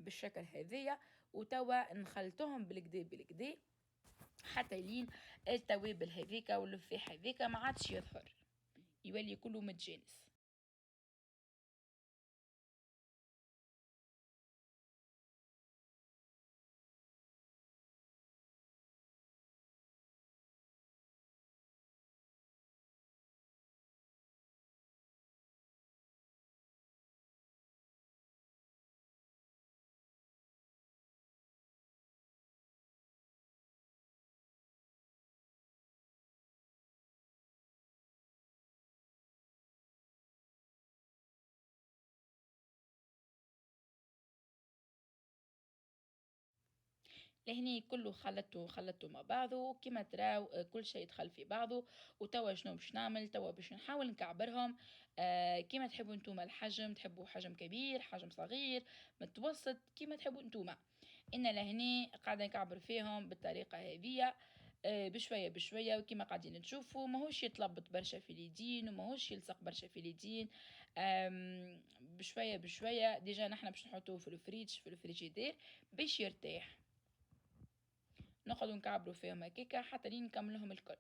بالشكل هذيا. وتوا نخلطهم بالكدا بالكدا حتى لين التوابل هذيك واللفاح هذيك ما عادش يظهر، يولي كله متجانس. لهني كله خلطته مع بعضه كما تراو، كل شيء يدخل في بعضه. وتوا شنو باش نعمل؟ توا باش نحاول نكعبرهم كما تحبوا نتوما الحجم، تحبوا حجم كبير، حجم صغير، متوسط، كما تحبوا نتوما. إن لهني قاعدة نكعبر فيهم بالطريقة هذية بشوية بشوية، وكما قاعدين تشوفوا ماهوش يتلبط برشا في اليدين وماهوش يلصق برشا في اليدين. بشوية بشوية ديجا نحنا باش نحطوه في الفريج في الفريجيدير باش يرتاح. نقعدوا نكعبروا فيهم هكاكا حتى لين نكملهم الكل.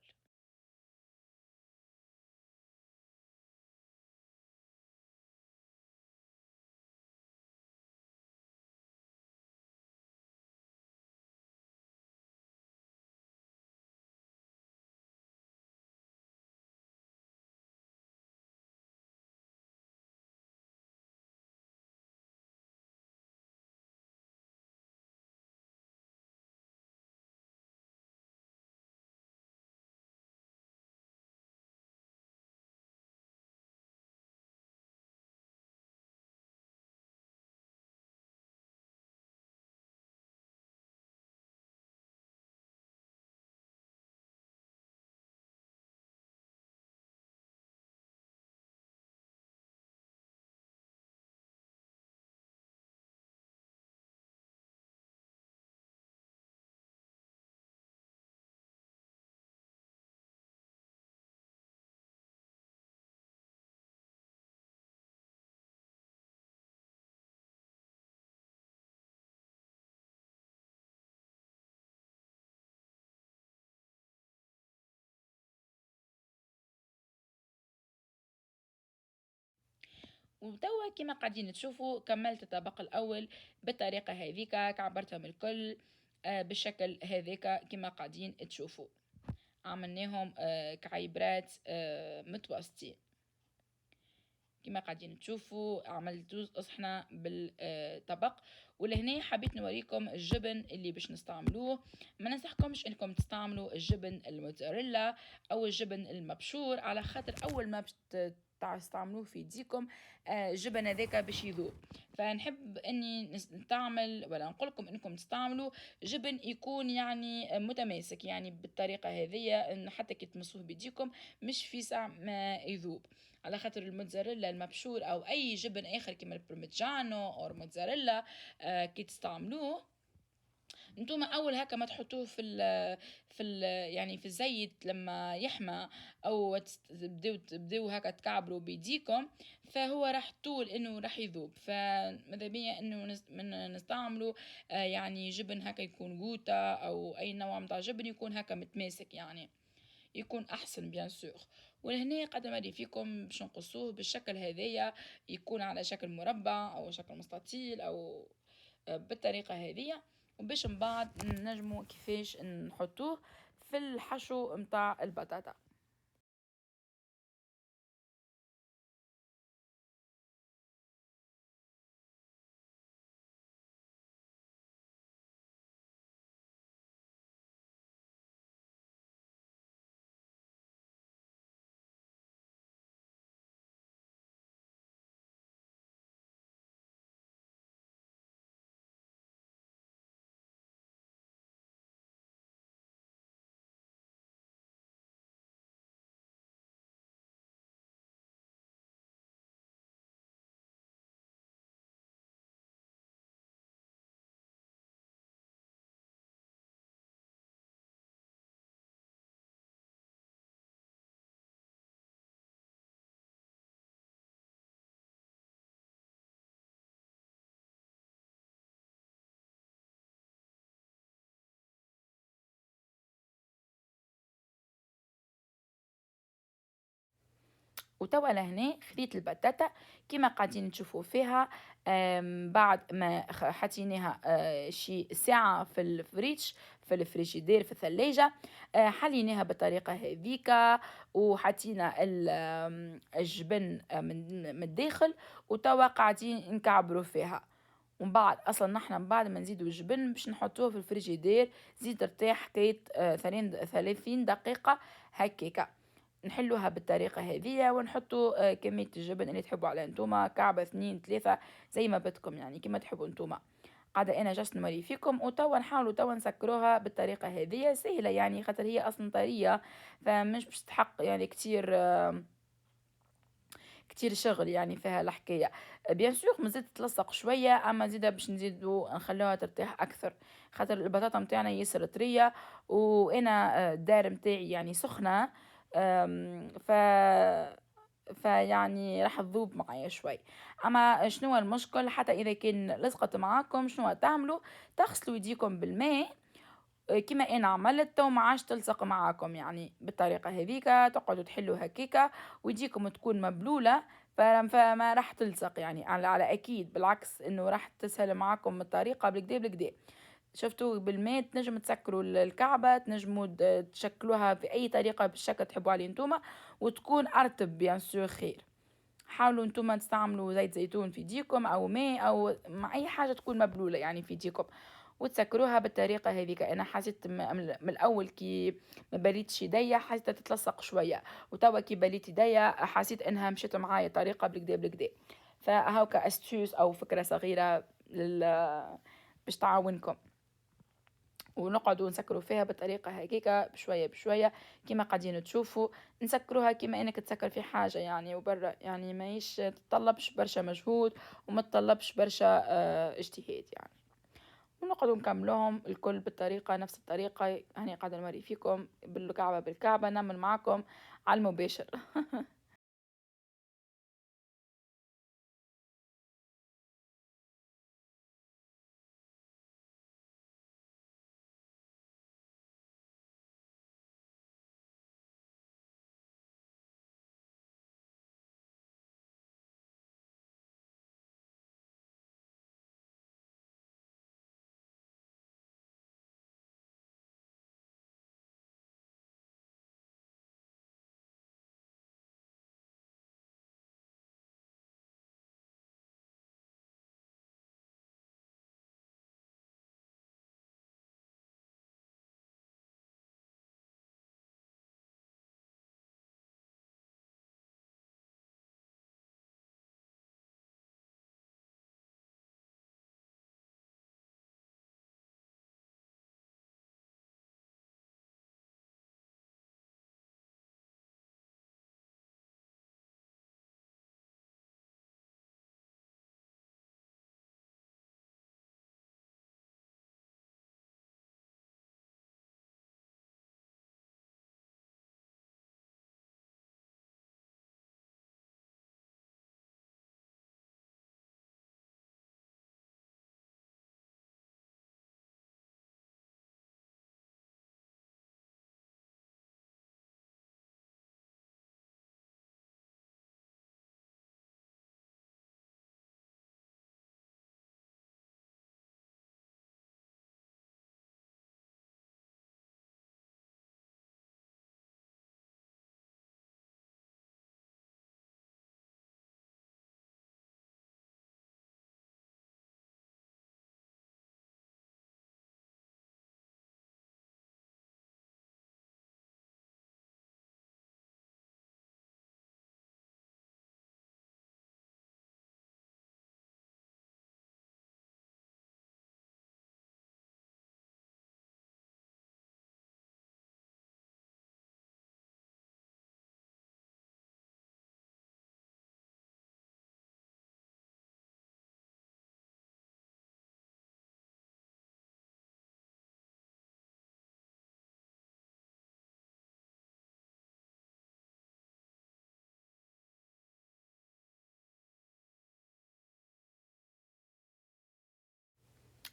وتوا كما قاعدين تشوفوا كملت الطبق الأول بالطريقة هذيكا، كعبرتهم الكل بالشكل هذاكا كما قاعدين تشوفوا. عملناهم كعيبرات متوسطين كما قاعدين تشوفوا. عملت زوز اصحنا بالطبق. ولهنا حبيت نوريكم الجبن اللي باش نستعملوه. ما ننصحكمش انكم تستعملوا الجبن الموتزاريلا او الجبن المبشور، على خاطر اول ما باش تستعملوه في يديكم الجبن هذاك باش يذوب. فنحب اني نستعمل ولا نقول لكم انكم تستعملوا جبن يكون يعني متماسك، يعني بالطريقه هذه انه حتى كي تمسوه بيديكم مش في ساعة ما يذوب. على خاطر الموتزاريلا المبشور او اي جبن اخر كما البرمجانو او الموتزاريلا كي تستعملوه انتوما اول هكا ما تحطوه في ال يعني في الزيت لما يحمى، او تبداو هكا تكعبروا بيديكم، فهو راح طول انه راح يذوب. فماذا بيا انه نستعملوا يعني جبن هكا يكون جوتا او اي نوع متاع جبن يكون هكا متماسك، يعني يكون احسن بيان سور. ولهنا قد نوري فيكم باش نقصوه بالشكل هذايا، يكون على شكل مربع او شكل مستطيل او بالطريقه هذه. وباش من بعد نجمو كيفاش نحطوه في الحشو متاع البطاطا. وتوا لهنا خذيت البطاطا كما قاعدين تشوفوا فيها. بعد ما حطيناها شي ساعة في الفريج في الفريجيدير في الثلاجة، حليناها بالطريقة هذيكا وحطينا الجبن من الداخل. وتوا قاعدين نكعبروا فيها. ومن بعد اصلا نحنا من بعد ما نزيدوا الجبن باش نحطوه في الفريجيدير زيد ترتاح حكاية 30 دقيقة هكاكا. نحلوها بالطريقة هذه ونحطوا كمية الجبن اللي تحبوا على انتوما، كعبة 2 3 زي ما بدكم، يعني كما تحبوا انتوما. قاعدة أنا جالسة نوري فيكم، وتوا نحاولوا توا نسكروها بالطريقة هذيا سهلة يعني، خاطر هي أصلا طرية، فمش باش تحق يعني كتير كتير شغل يعني فيها الحكاية. بيان سور مازالت تتلصق شوية، أما زيدا باش نزيدو نخلوها ترتاح أكثر، خاطر البطاطا متاعنا ياسر طرية، وأنا الدار متاعي يعني سخنة. ف فيعني راح تذوب معايا شوي. اما شنو المشكل؟ حتى اذا كان لصقت معاكم شنو تعملوا؟ تغسلوا يديكم بالماء، كيما انا عملت تو ما عادش تلصق معاكم يعني بالطريقه هذيك، تقعدوا تحلوا هكيكه ويديكم تكون مبلوله، فما راح تلصق يعني، على اكيد بالعكس انه راح تسهل معاكم الطريقه بالكدا بالكدا. شفتوا بالماء تنجم تسكروا الكعبة، تنجموا تشكلوها في أي طريقة بالشكل تحبوا عليه انتوما، وتكون أرطب بيان سور خير. حاولوا انتم تستعملوا زيت زيتون في ديكم او ماء او مع اي حاجه تكون مبلوله يعني في ديكم، وتسكروها بالطريقه هذيك. انا حسيت من الاول كي ما بريتش يديا حسيت تتلصق شويه، وتوا كي بريت يديا حسيت انها مشيت معايا طريقه بالكدا بالكدا. فهاوكا استوس او فكره صغيره باش تعاونكم، ونقعدوا نسكروا فيها بالطريقة هكيكا بشوية بشوية كيما قاعدين تشوفوا. نسكروها كيما انك تسكر في حاجة يعني، وبرا يعني ماهيش تطلبش برشا مجهود وما تطلبش برشا اجتهاد يعني. ونقعدوا نكملوهم الكل بالطريقة نفس الطريقة، هاني قاعدة نوري فيكم بالكعبة بالكعبة نعمل معاكم على المباشر.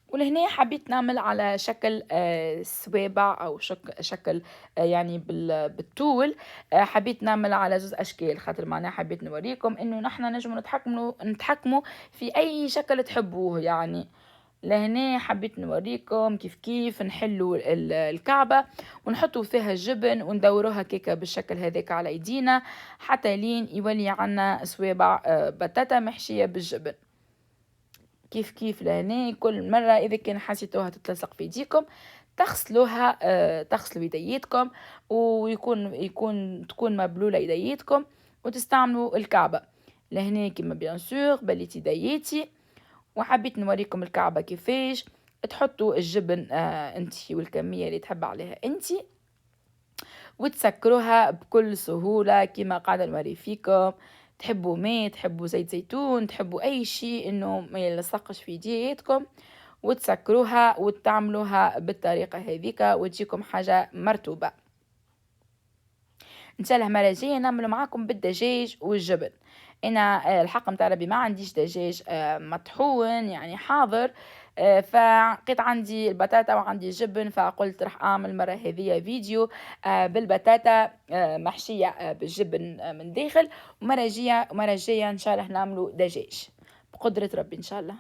ولهنا حبيت نعمل على شكل سوابع أو شكل يعني بالطول. حبيت نعمل على زوز أشكال، خاطر معناها حبيت نوريكم إنه نحنا نجم نتحكموا في أي شكل تحبوه يعني. لهنا حبيت نوريكم كيف نحلوا الكعبة ونحطوا فيها الجبن وندوروها كيكة بالشكل هذاك على ايدينا حتى لين يولي عنا سوابع بطاطا محشية بالجبن. كيف لهنا كل مرة إذا كان حسيتوها تتلصق في يديكم تغسلوها، تغسلوا يديتكم تكون مبلولة يديتكم وتستعملوا الكعبة. لهنا كما بيان سور بليت يديتي وحبيت نوريكم الكعبة كيفاش تحطوا الجبن انتي والكمية اللي تحب عليها انتي، وتسكروها بكل سهولة كما قاعدة نوري فيكم. تحبوا ماء، تحبوا زيت زيتون، تحبوا أي شيء إنه ما يلصقش في يديكم، وتسكروها وتعملوها بالطريقة هذيك وتجيكم حاجة مرتوبة. إن شاء الله المرة الجاية نعمل معاكم بالدجاج والجبن. أنا الحق متاع ربي ما عنديش دجاج مطحون يعني حاضر، فلقيت عندي البطاطا وعندي الجبن، فقلت راح أعمل مرة هذه فيديو بالبطاطا محشية بالجبن من داخل، ومرة جاية إن شاء الله نعملوا دجاج بقدرة ربي إن شاء الله.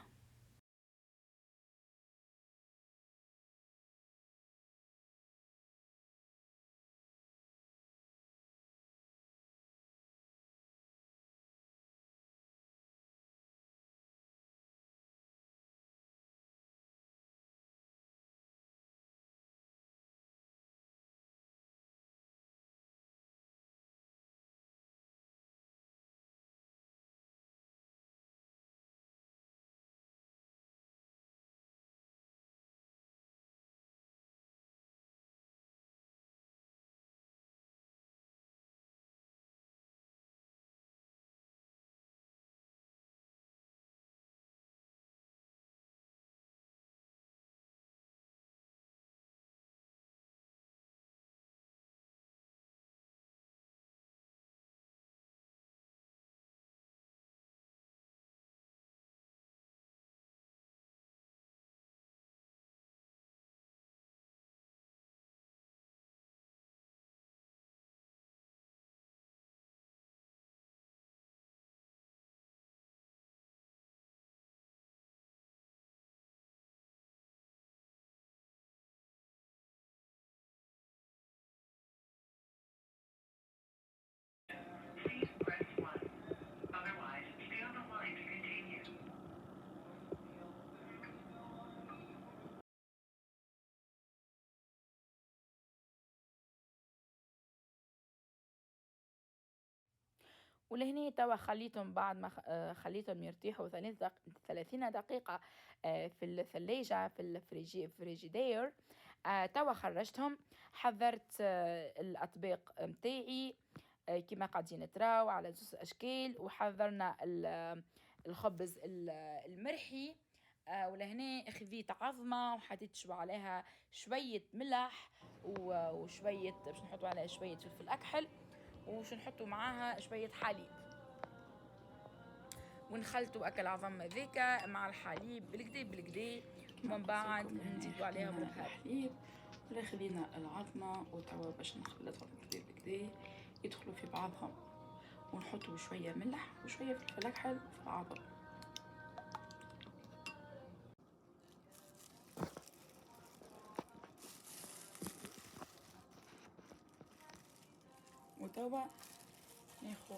ولهنا توا خليتهم بعد ما خليتهم يرتاحوا 30 دقيقة في الثلاجة في الفريجيدير. توا خرجتهم، حضرت الأطباق متاعي كما قاعدين تراو على زوز أشكال، وحضرنا الخبز المرحي. ولهنا خذيت عظمة وحطيت شو عليها شوية ملح وشوية باش نحطوا عليها شوية فلفل أكحل، وش نحطوا معاها شوية حليب، ونخلطوا أكل عظم ذيك مع الحليب بالكدا بالكدا، ومن بعد نزيدوا عليها الحليب. ولا خلينا العظمة وتوا باش نخلطهم بالكدا بالكدا يدخلوا في بعضهم، ونحطوا شوية ملح وشوية فلفل أكحل في العظم. وتوا ناخذ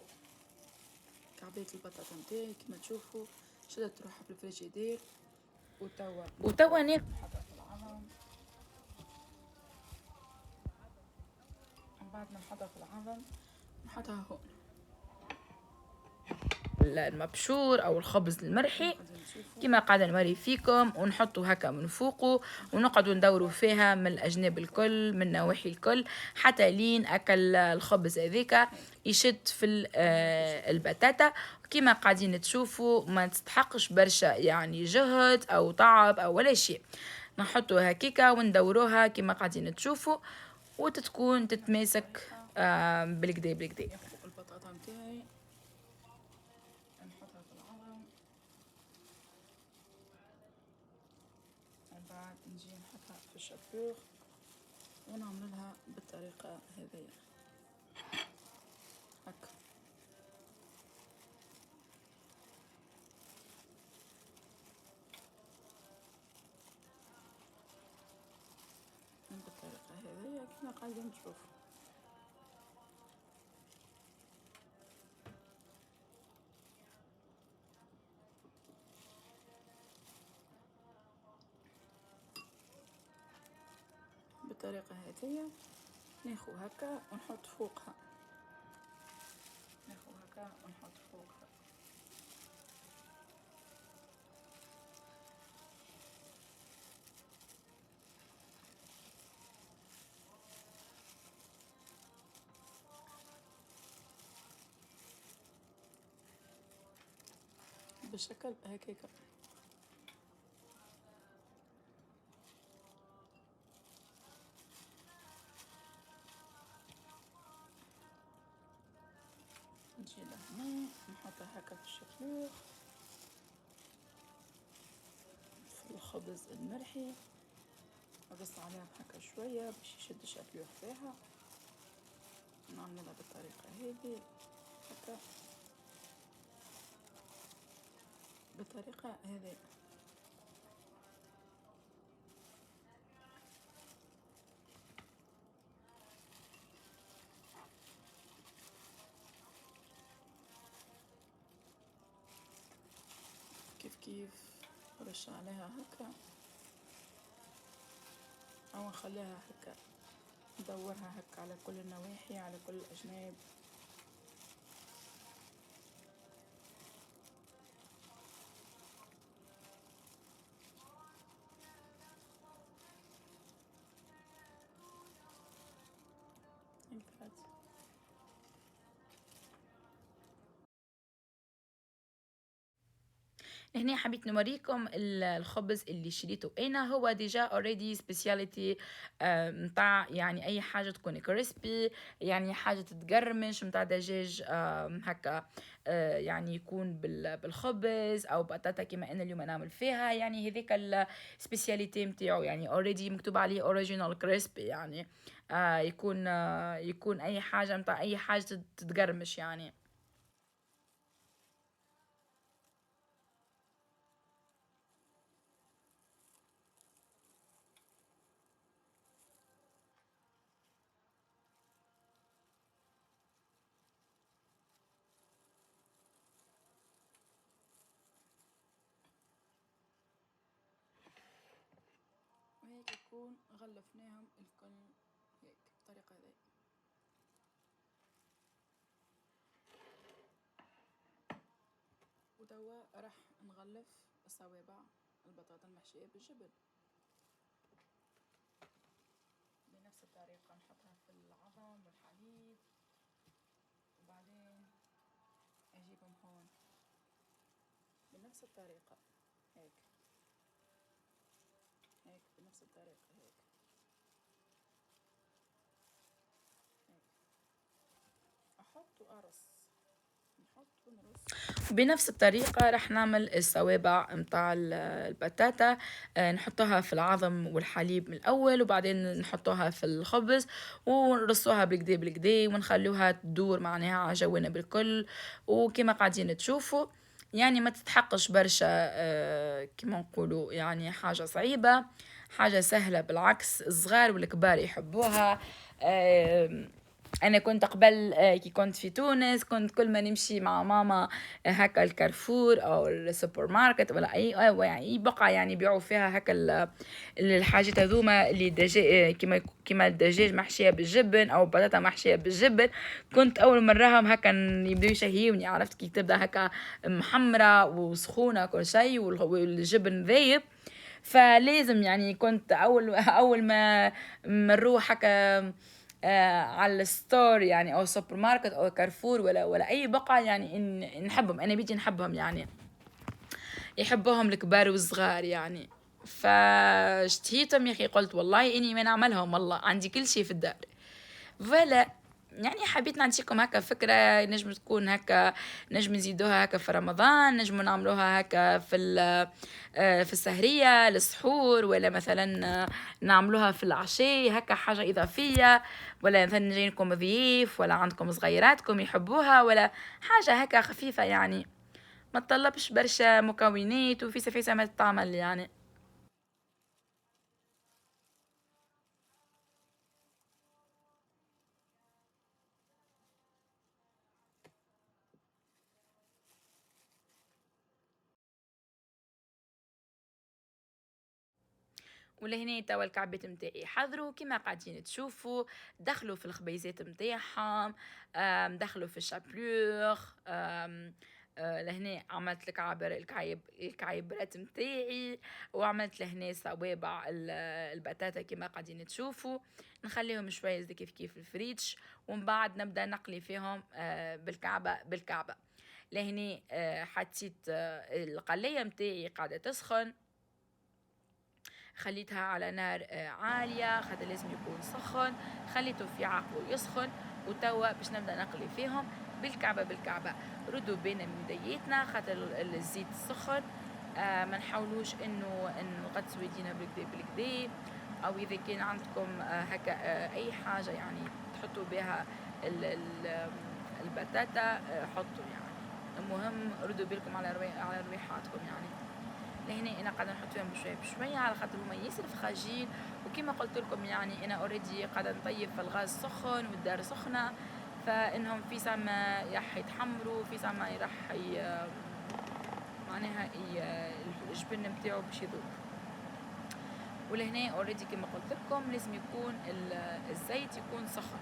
كعباية البطاطا نتاعي كما تشوفوا شدت روحها في الفريجيدير، وتوا ناخذ نحطها في العظم. من بعد ما نحطها في العظم نحطها هون المبشور او الخبز المرحي كما قاعده نوري فيكم، ونحطوا هكا من فوقه، ونقعدوا ندوروا فيها من الاجناب الكل من نواحي الكل حتى لين اكل الخبز هذيك يشد في البتاتا. كما قاعدين تشوفوا ما تستحقش برشا يعني جهد او تعب او ولا شيء، نحطوا هكيكا وندوروها كما قاعدين تشوفوا وتتكون تتماسك بالكدا بالكدا. البطاطا نتاعي نحطها في العظم، ومن بعد نجي نحطها في الشابور ونعملها بالطريقة هذيا هكا. بالطريقة هذيا كما قاعدين تشوفوا. بالطريقة هذيا ناخو هكا ونحط فوقها، ناخو هكا ونحط فوقها. بالشكل هكاك. نجي لهنا نحطها هكا في الشكل في الخبز المرحي، نقص عليها هكا شوية باش يشد الشكلوخ فيها. نعملها بالطريقة هذه هكا، بالطريقة هذه. كيف رش عليها هكا او نخليها هكا، ندورها هكا على كل النواحي على كل الاجناب. هنا حبيت نوريكم الخبز اللي شريته انا، هو ديجا اوريدي سبيسياليتي متاع يعني اي حاجه تكون كريسبي، يعني حاجه تتقرمش متاع دجاج هكا يعني يكون بالخبز او بطاطا كما انا اليوم نعمل فيها، يعني هذيك السبيسياليتي متاعو، يعني اوريدي مكتوب عليه اوريجينال كريسبي، يعني يكون اي حاجه متاع اي حاجه تتقرمش يعني. وهيك يكون غلفناهم الكل هيك بالطريقة هذي. وتوا راح نغلف الصوابع البطاطا المحشية بالجبن بنفس الطريقة، نحطها في العظم والحليب وبعدين اجيبهم هون بنفس الطريقة هيك هيك بنفس الطريقة هيك هيك، احط وارص، نحط ونرص. بنفس الطريقة رح نعمل الصوابع متاع البتاتا، نحطها في العظم والحليب من الأول وبعدين نحطوها في الخبز ونرصوها بالكدا بالكدا ونخلوها تدور معناها على جونا بالكل. وكما قاعدين تشوفوا يعني ما تتحقش برشا كما نقولوا يعني حاجة صعيبة، حاجة سهلة بالعكس، الصغار والكبار يحبوها. انا كنت قبل كي كنت في تونس كنت كل ما نمشي مع ماما هكا الكارفور او السوبر ماركت ولا اي بقعه يعني يبيعوا فيها هكا الحاجات هذوما اللي دجاج كيما الدجاج محشيه بالجبن او بطاطا محشيه بالجبن، كنت اول مراهم هكا يبداو يشهيوني، عرفت كي تبدا هكا محمره وسخونه كل شيء والجبن ذايب. فلازم يعني كنت اول ما نروح هكا على الستور يعني او سوبر ماركت او كارفور ولا اي بقعه يعني إن نحبهم، انا بيجي نحبهم يعني يحبوهم الكبار والصغار يعني. فاشتهيتهم يا اخي، قلت والله اني ما نعملهم، والله عندي كل شيء في الدار. فلا يعني حبيت نعطيكم هكا فكرة، نجم تكون هكا نجم نزيدوها هكا في رمضان، نجم نعملوها هكا في السهرية للسحور، ولا مثلا نعملوها في العشاء هكا حاجة إضافية، ولا مثلا جاينكم ضيوف ولا عندكم صغيراتكم يحبوها، ولا حاجة هكا خفيفة يعني ما تطلبش برشا مكونات وفيسا فيسا ما تتعمل يعني. ولهنا توا الكعبات متاعي حضروا كما قاعدين تشوفوا، دخلوا في الخبيزات متاعهم، دخلوا في الشابلور، لهنا عملت الكعيبرات متاعي، وعملت لهنا صوابع البطاطا كما قاعدين تشوفوا، نخليهم شويه كيف كيف الفريتش، ومن بعد نبدا نقلي فيهم بالكعبه بالكعبه. لهني حطيت القلاية متاعي قاعدة تسخن، خليتها على نار عالية، خاطر لازم يكون سخن، خليته في عقله يسخن، وتوا باش نبدا نقلي فيهم بالكعبة بالكعبة. ردوا بين مديتنا خاطر الزيت سخن، ما نحاولوش انه نغطسوا يدينا بالكدا بالكدا، او اذا كان عندكم هكا اي حاجة يعني تحطوا بها البتاتا حطوا يعني. المهم ردوا بالكم على رويحاتكم يعني. لهنا انا قاعده نحط فيهم بشويه بشويه على خاطر هما ياسر فخاجين، وكما قلت لكم يعني انا اوريدي قاعده نطيب في الغاز سخن والدار سخنه، فانهم في ساعه ما راح يتحمروا، في ساعه ما راح معناها الجبن نتاعو باش يذوب. ولهنا اوريدي كما قلت لكم لازم يكون الزيت يكون سخن.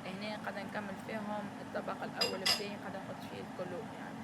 هنا قاعده نكمل فيهم الطبق الاول بتاعي، قاعده نحط فيه الكله يعني.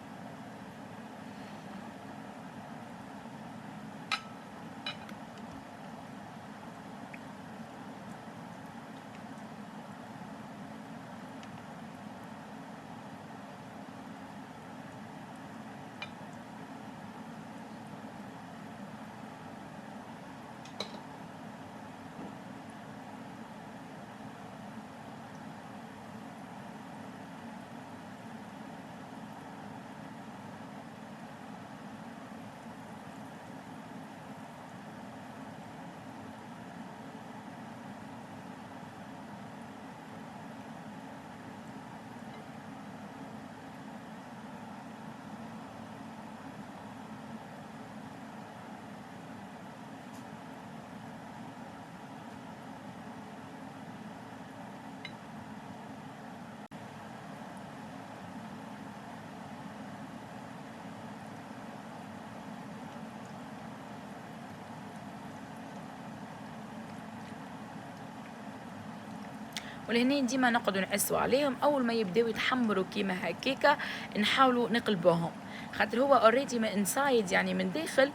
ولهنا ديما نقعدوا نعسوا عليهم، اول ما يبداو يتحمروا كيما هكاكا نحاولوا نقلبوهم، خاطر هو اوريدي من انسايد يعني من داخل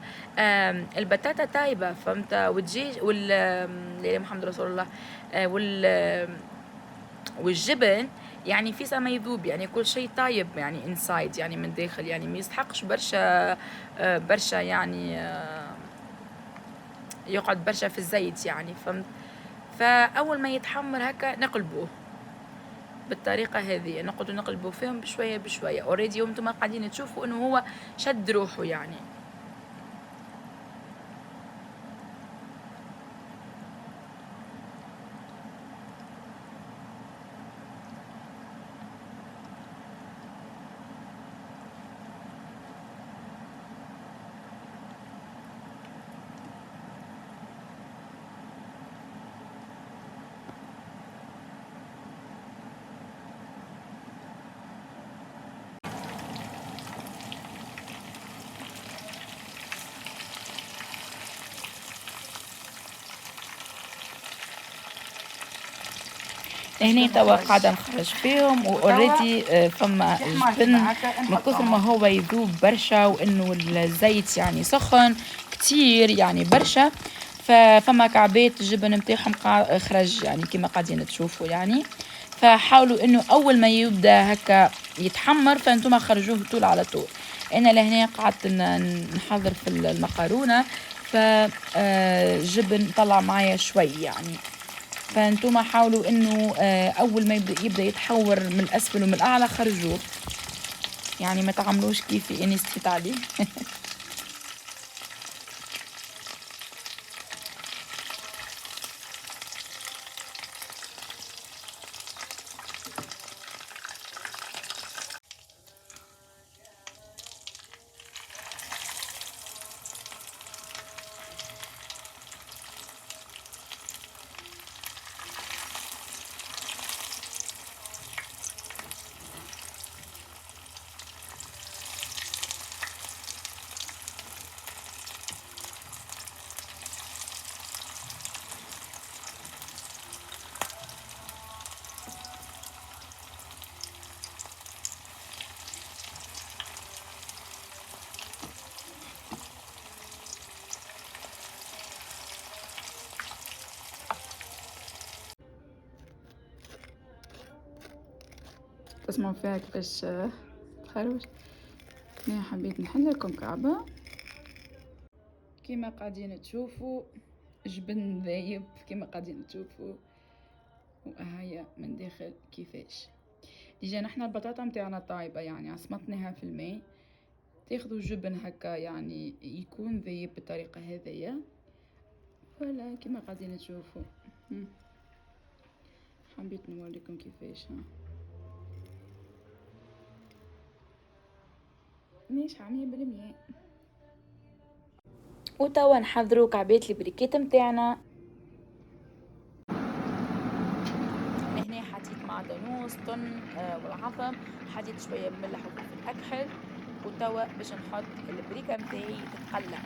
البتاتا طايبه فهمت، والدجاج لا محمد رسول الله والجبن يعني في سما يذوب، يعني كل شيء طايب يعني انسايد يعني من داخل، يعني ما يستحقش برشا يعني يقعد برشا في الزيت يعني فهمت. فاول ما يتحمر هكا نقلبوه بالطريقه هذه، نقعدوا نقلبوا فيهم بشويه بشويه. اوريدي انتم قاعدين تشوفوا انه هو شد روحه يعني. هنا توا قاعدة نخرج فيهم واوريدي فما الجبن من كثر ما هو يذوب برشا وانه الزيت يعني سخن كتير يعني برشا، فما كعبات الجبن نتاعهم خرج يعني كما قاعدين تشوفوا يعني. فحاولوا انه اول ما يبدا هكا يتحمر فانتم خرجوه طول على طول. انا لهنا قعدت نحضر في المقارونة، فجبن طلع معايا شوي يعني. فانتم حاولوا انه اول ما يبدا يتحور من الاسفل ومن الاعلى خرجوه، يعني ما تعملوش كيفي اني استفيت عليه. تسمعوا فيها كيفاش تخربش. أنا حبيت نحل لكم كعبة كيما قاعدين تشوفوا، جبن ذايب كيما قاعدين تشوفوا، وهي من داخل كيفاش. ديجا نحنا البطاطا متاعنا طايبة يعني عصمتناها في الماء، تاخذوا جبن هكا يعني يكون ذايب بالطريقة هذيا، ولا كيما قاعدين تشوفوا. حبيت نوريكم كيفاش ناجحة 100%. وتوا نحضروا كعبات البريكيت متاعنا. هنا حطيت معدنوس طن والعظم، حطيت شوية ملح وفلفل أكحل، وتوا باش نحط البريكة متاعي تتقلى.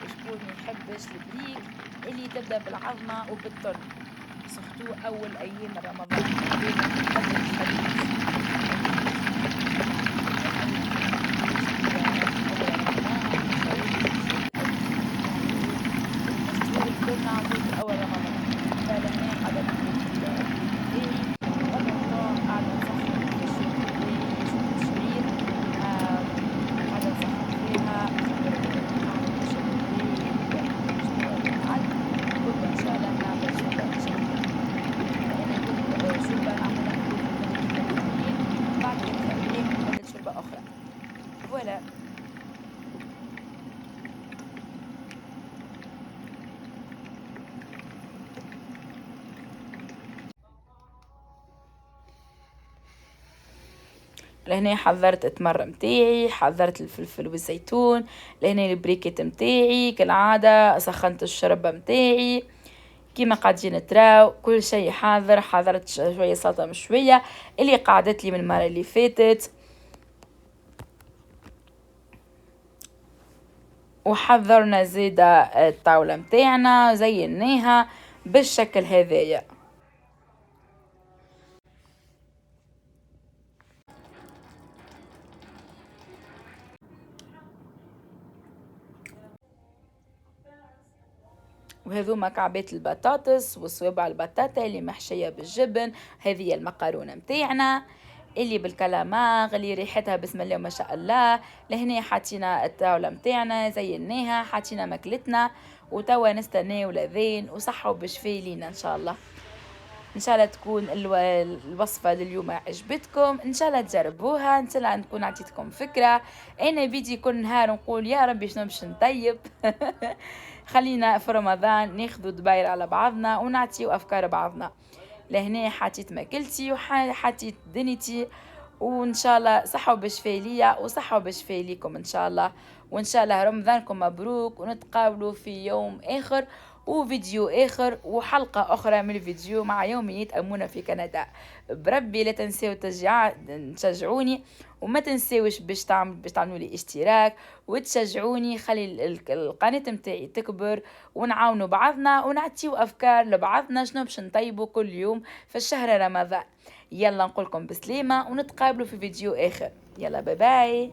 وشكون ميحبش البريك اللي تبدا بالعظمة وبالطن، سورتو أول أيام رمضان أول رمضان. فلهنا قعدت قبل رمضان قاعدة نسخن في الشعير، قاعدة نسخن فيها كل إن شاء الله نعمل شوربة إن شاء الله. أنا كنت شوربة نعملها بعد كده نبدل شوربة أخرى. فوالا لهنا حضرت التمر متاعي، حضرت الفلفل والزيتون، لهنا البريكيت متاعي كالعادة، سخنت الشوربة متاعي كيما قاعدين تراو، كل شيء حاضر. حضرت شوية سلطة مشوية اللي قعدت لي من المرة اللي فاتت، وحضرنا زيادة الطاولة متاعنا زيناها بالشكل هذايا. وهذوما كعبات البطاطس وصوابع البطاطا اللي محشية بالجبن. هذه المقارونة متاعنا اللي بالكلاماغ اللي ريحتها بسم الله ما شاء الله. لهنا حطينا الطاولة متاعنا زيناها، حطينا ماكلتنا، وتوا نستناو لذين وصحة وبشفاء لينا ان شاء الله. ان شاء الله تكون الوصفة لليوم عجبتكم، ان شاء الله تجربوها، ان شاء الله نكون عطيتكم فكرة. انا بيجي كل نهار نقول يا ربي شنو باش نطيب. خلينا في رمضان ناخذوا دباير على بعضنا ونعطيو افكار بعضنا. لهنا حطيت ماكلتي وحطيت دنيتي، وان شاء الله صحة وبشفاء ليا وصحة وبشفاء ليكم ان شاء الله. وان شاء الله رمضانكم مبروك، ونتقابلوا في يوم اخر وفيديو اخر وحلقة اخرى من الفيديو مع يوميات امونة في كندا. بربي لا تنسوا تشجعوني، وما تنسوش باش تعملوا لي اشتراك وتشجعوني، خلي القناة متاعي تكبر، ونعاونوا بعضنا ونعطيو افكار لبعضنا شنو باش نطيبوا كل يوم في الشهر رمضان. يلا نقولكم بسلامة ونتقابلوا في فيديو اخر. يلا باي باي.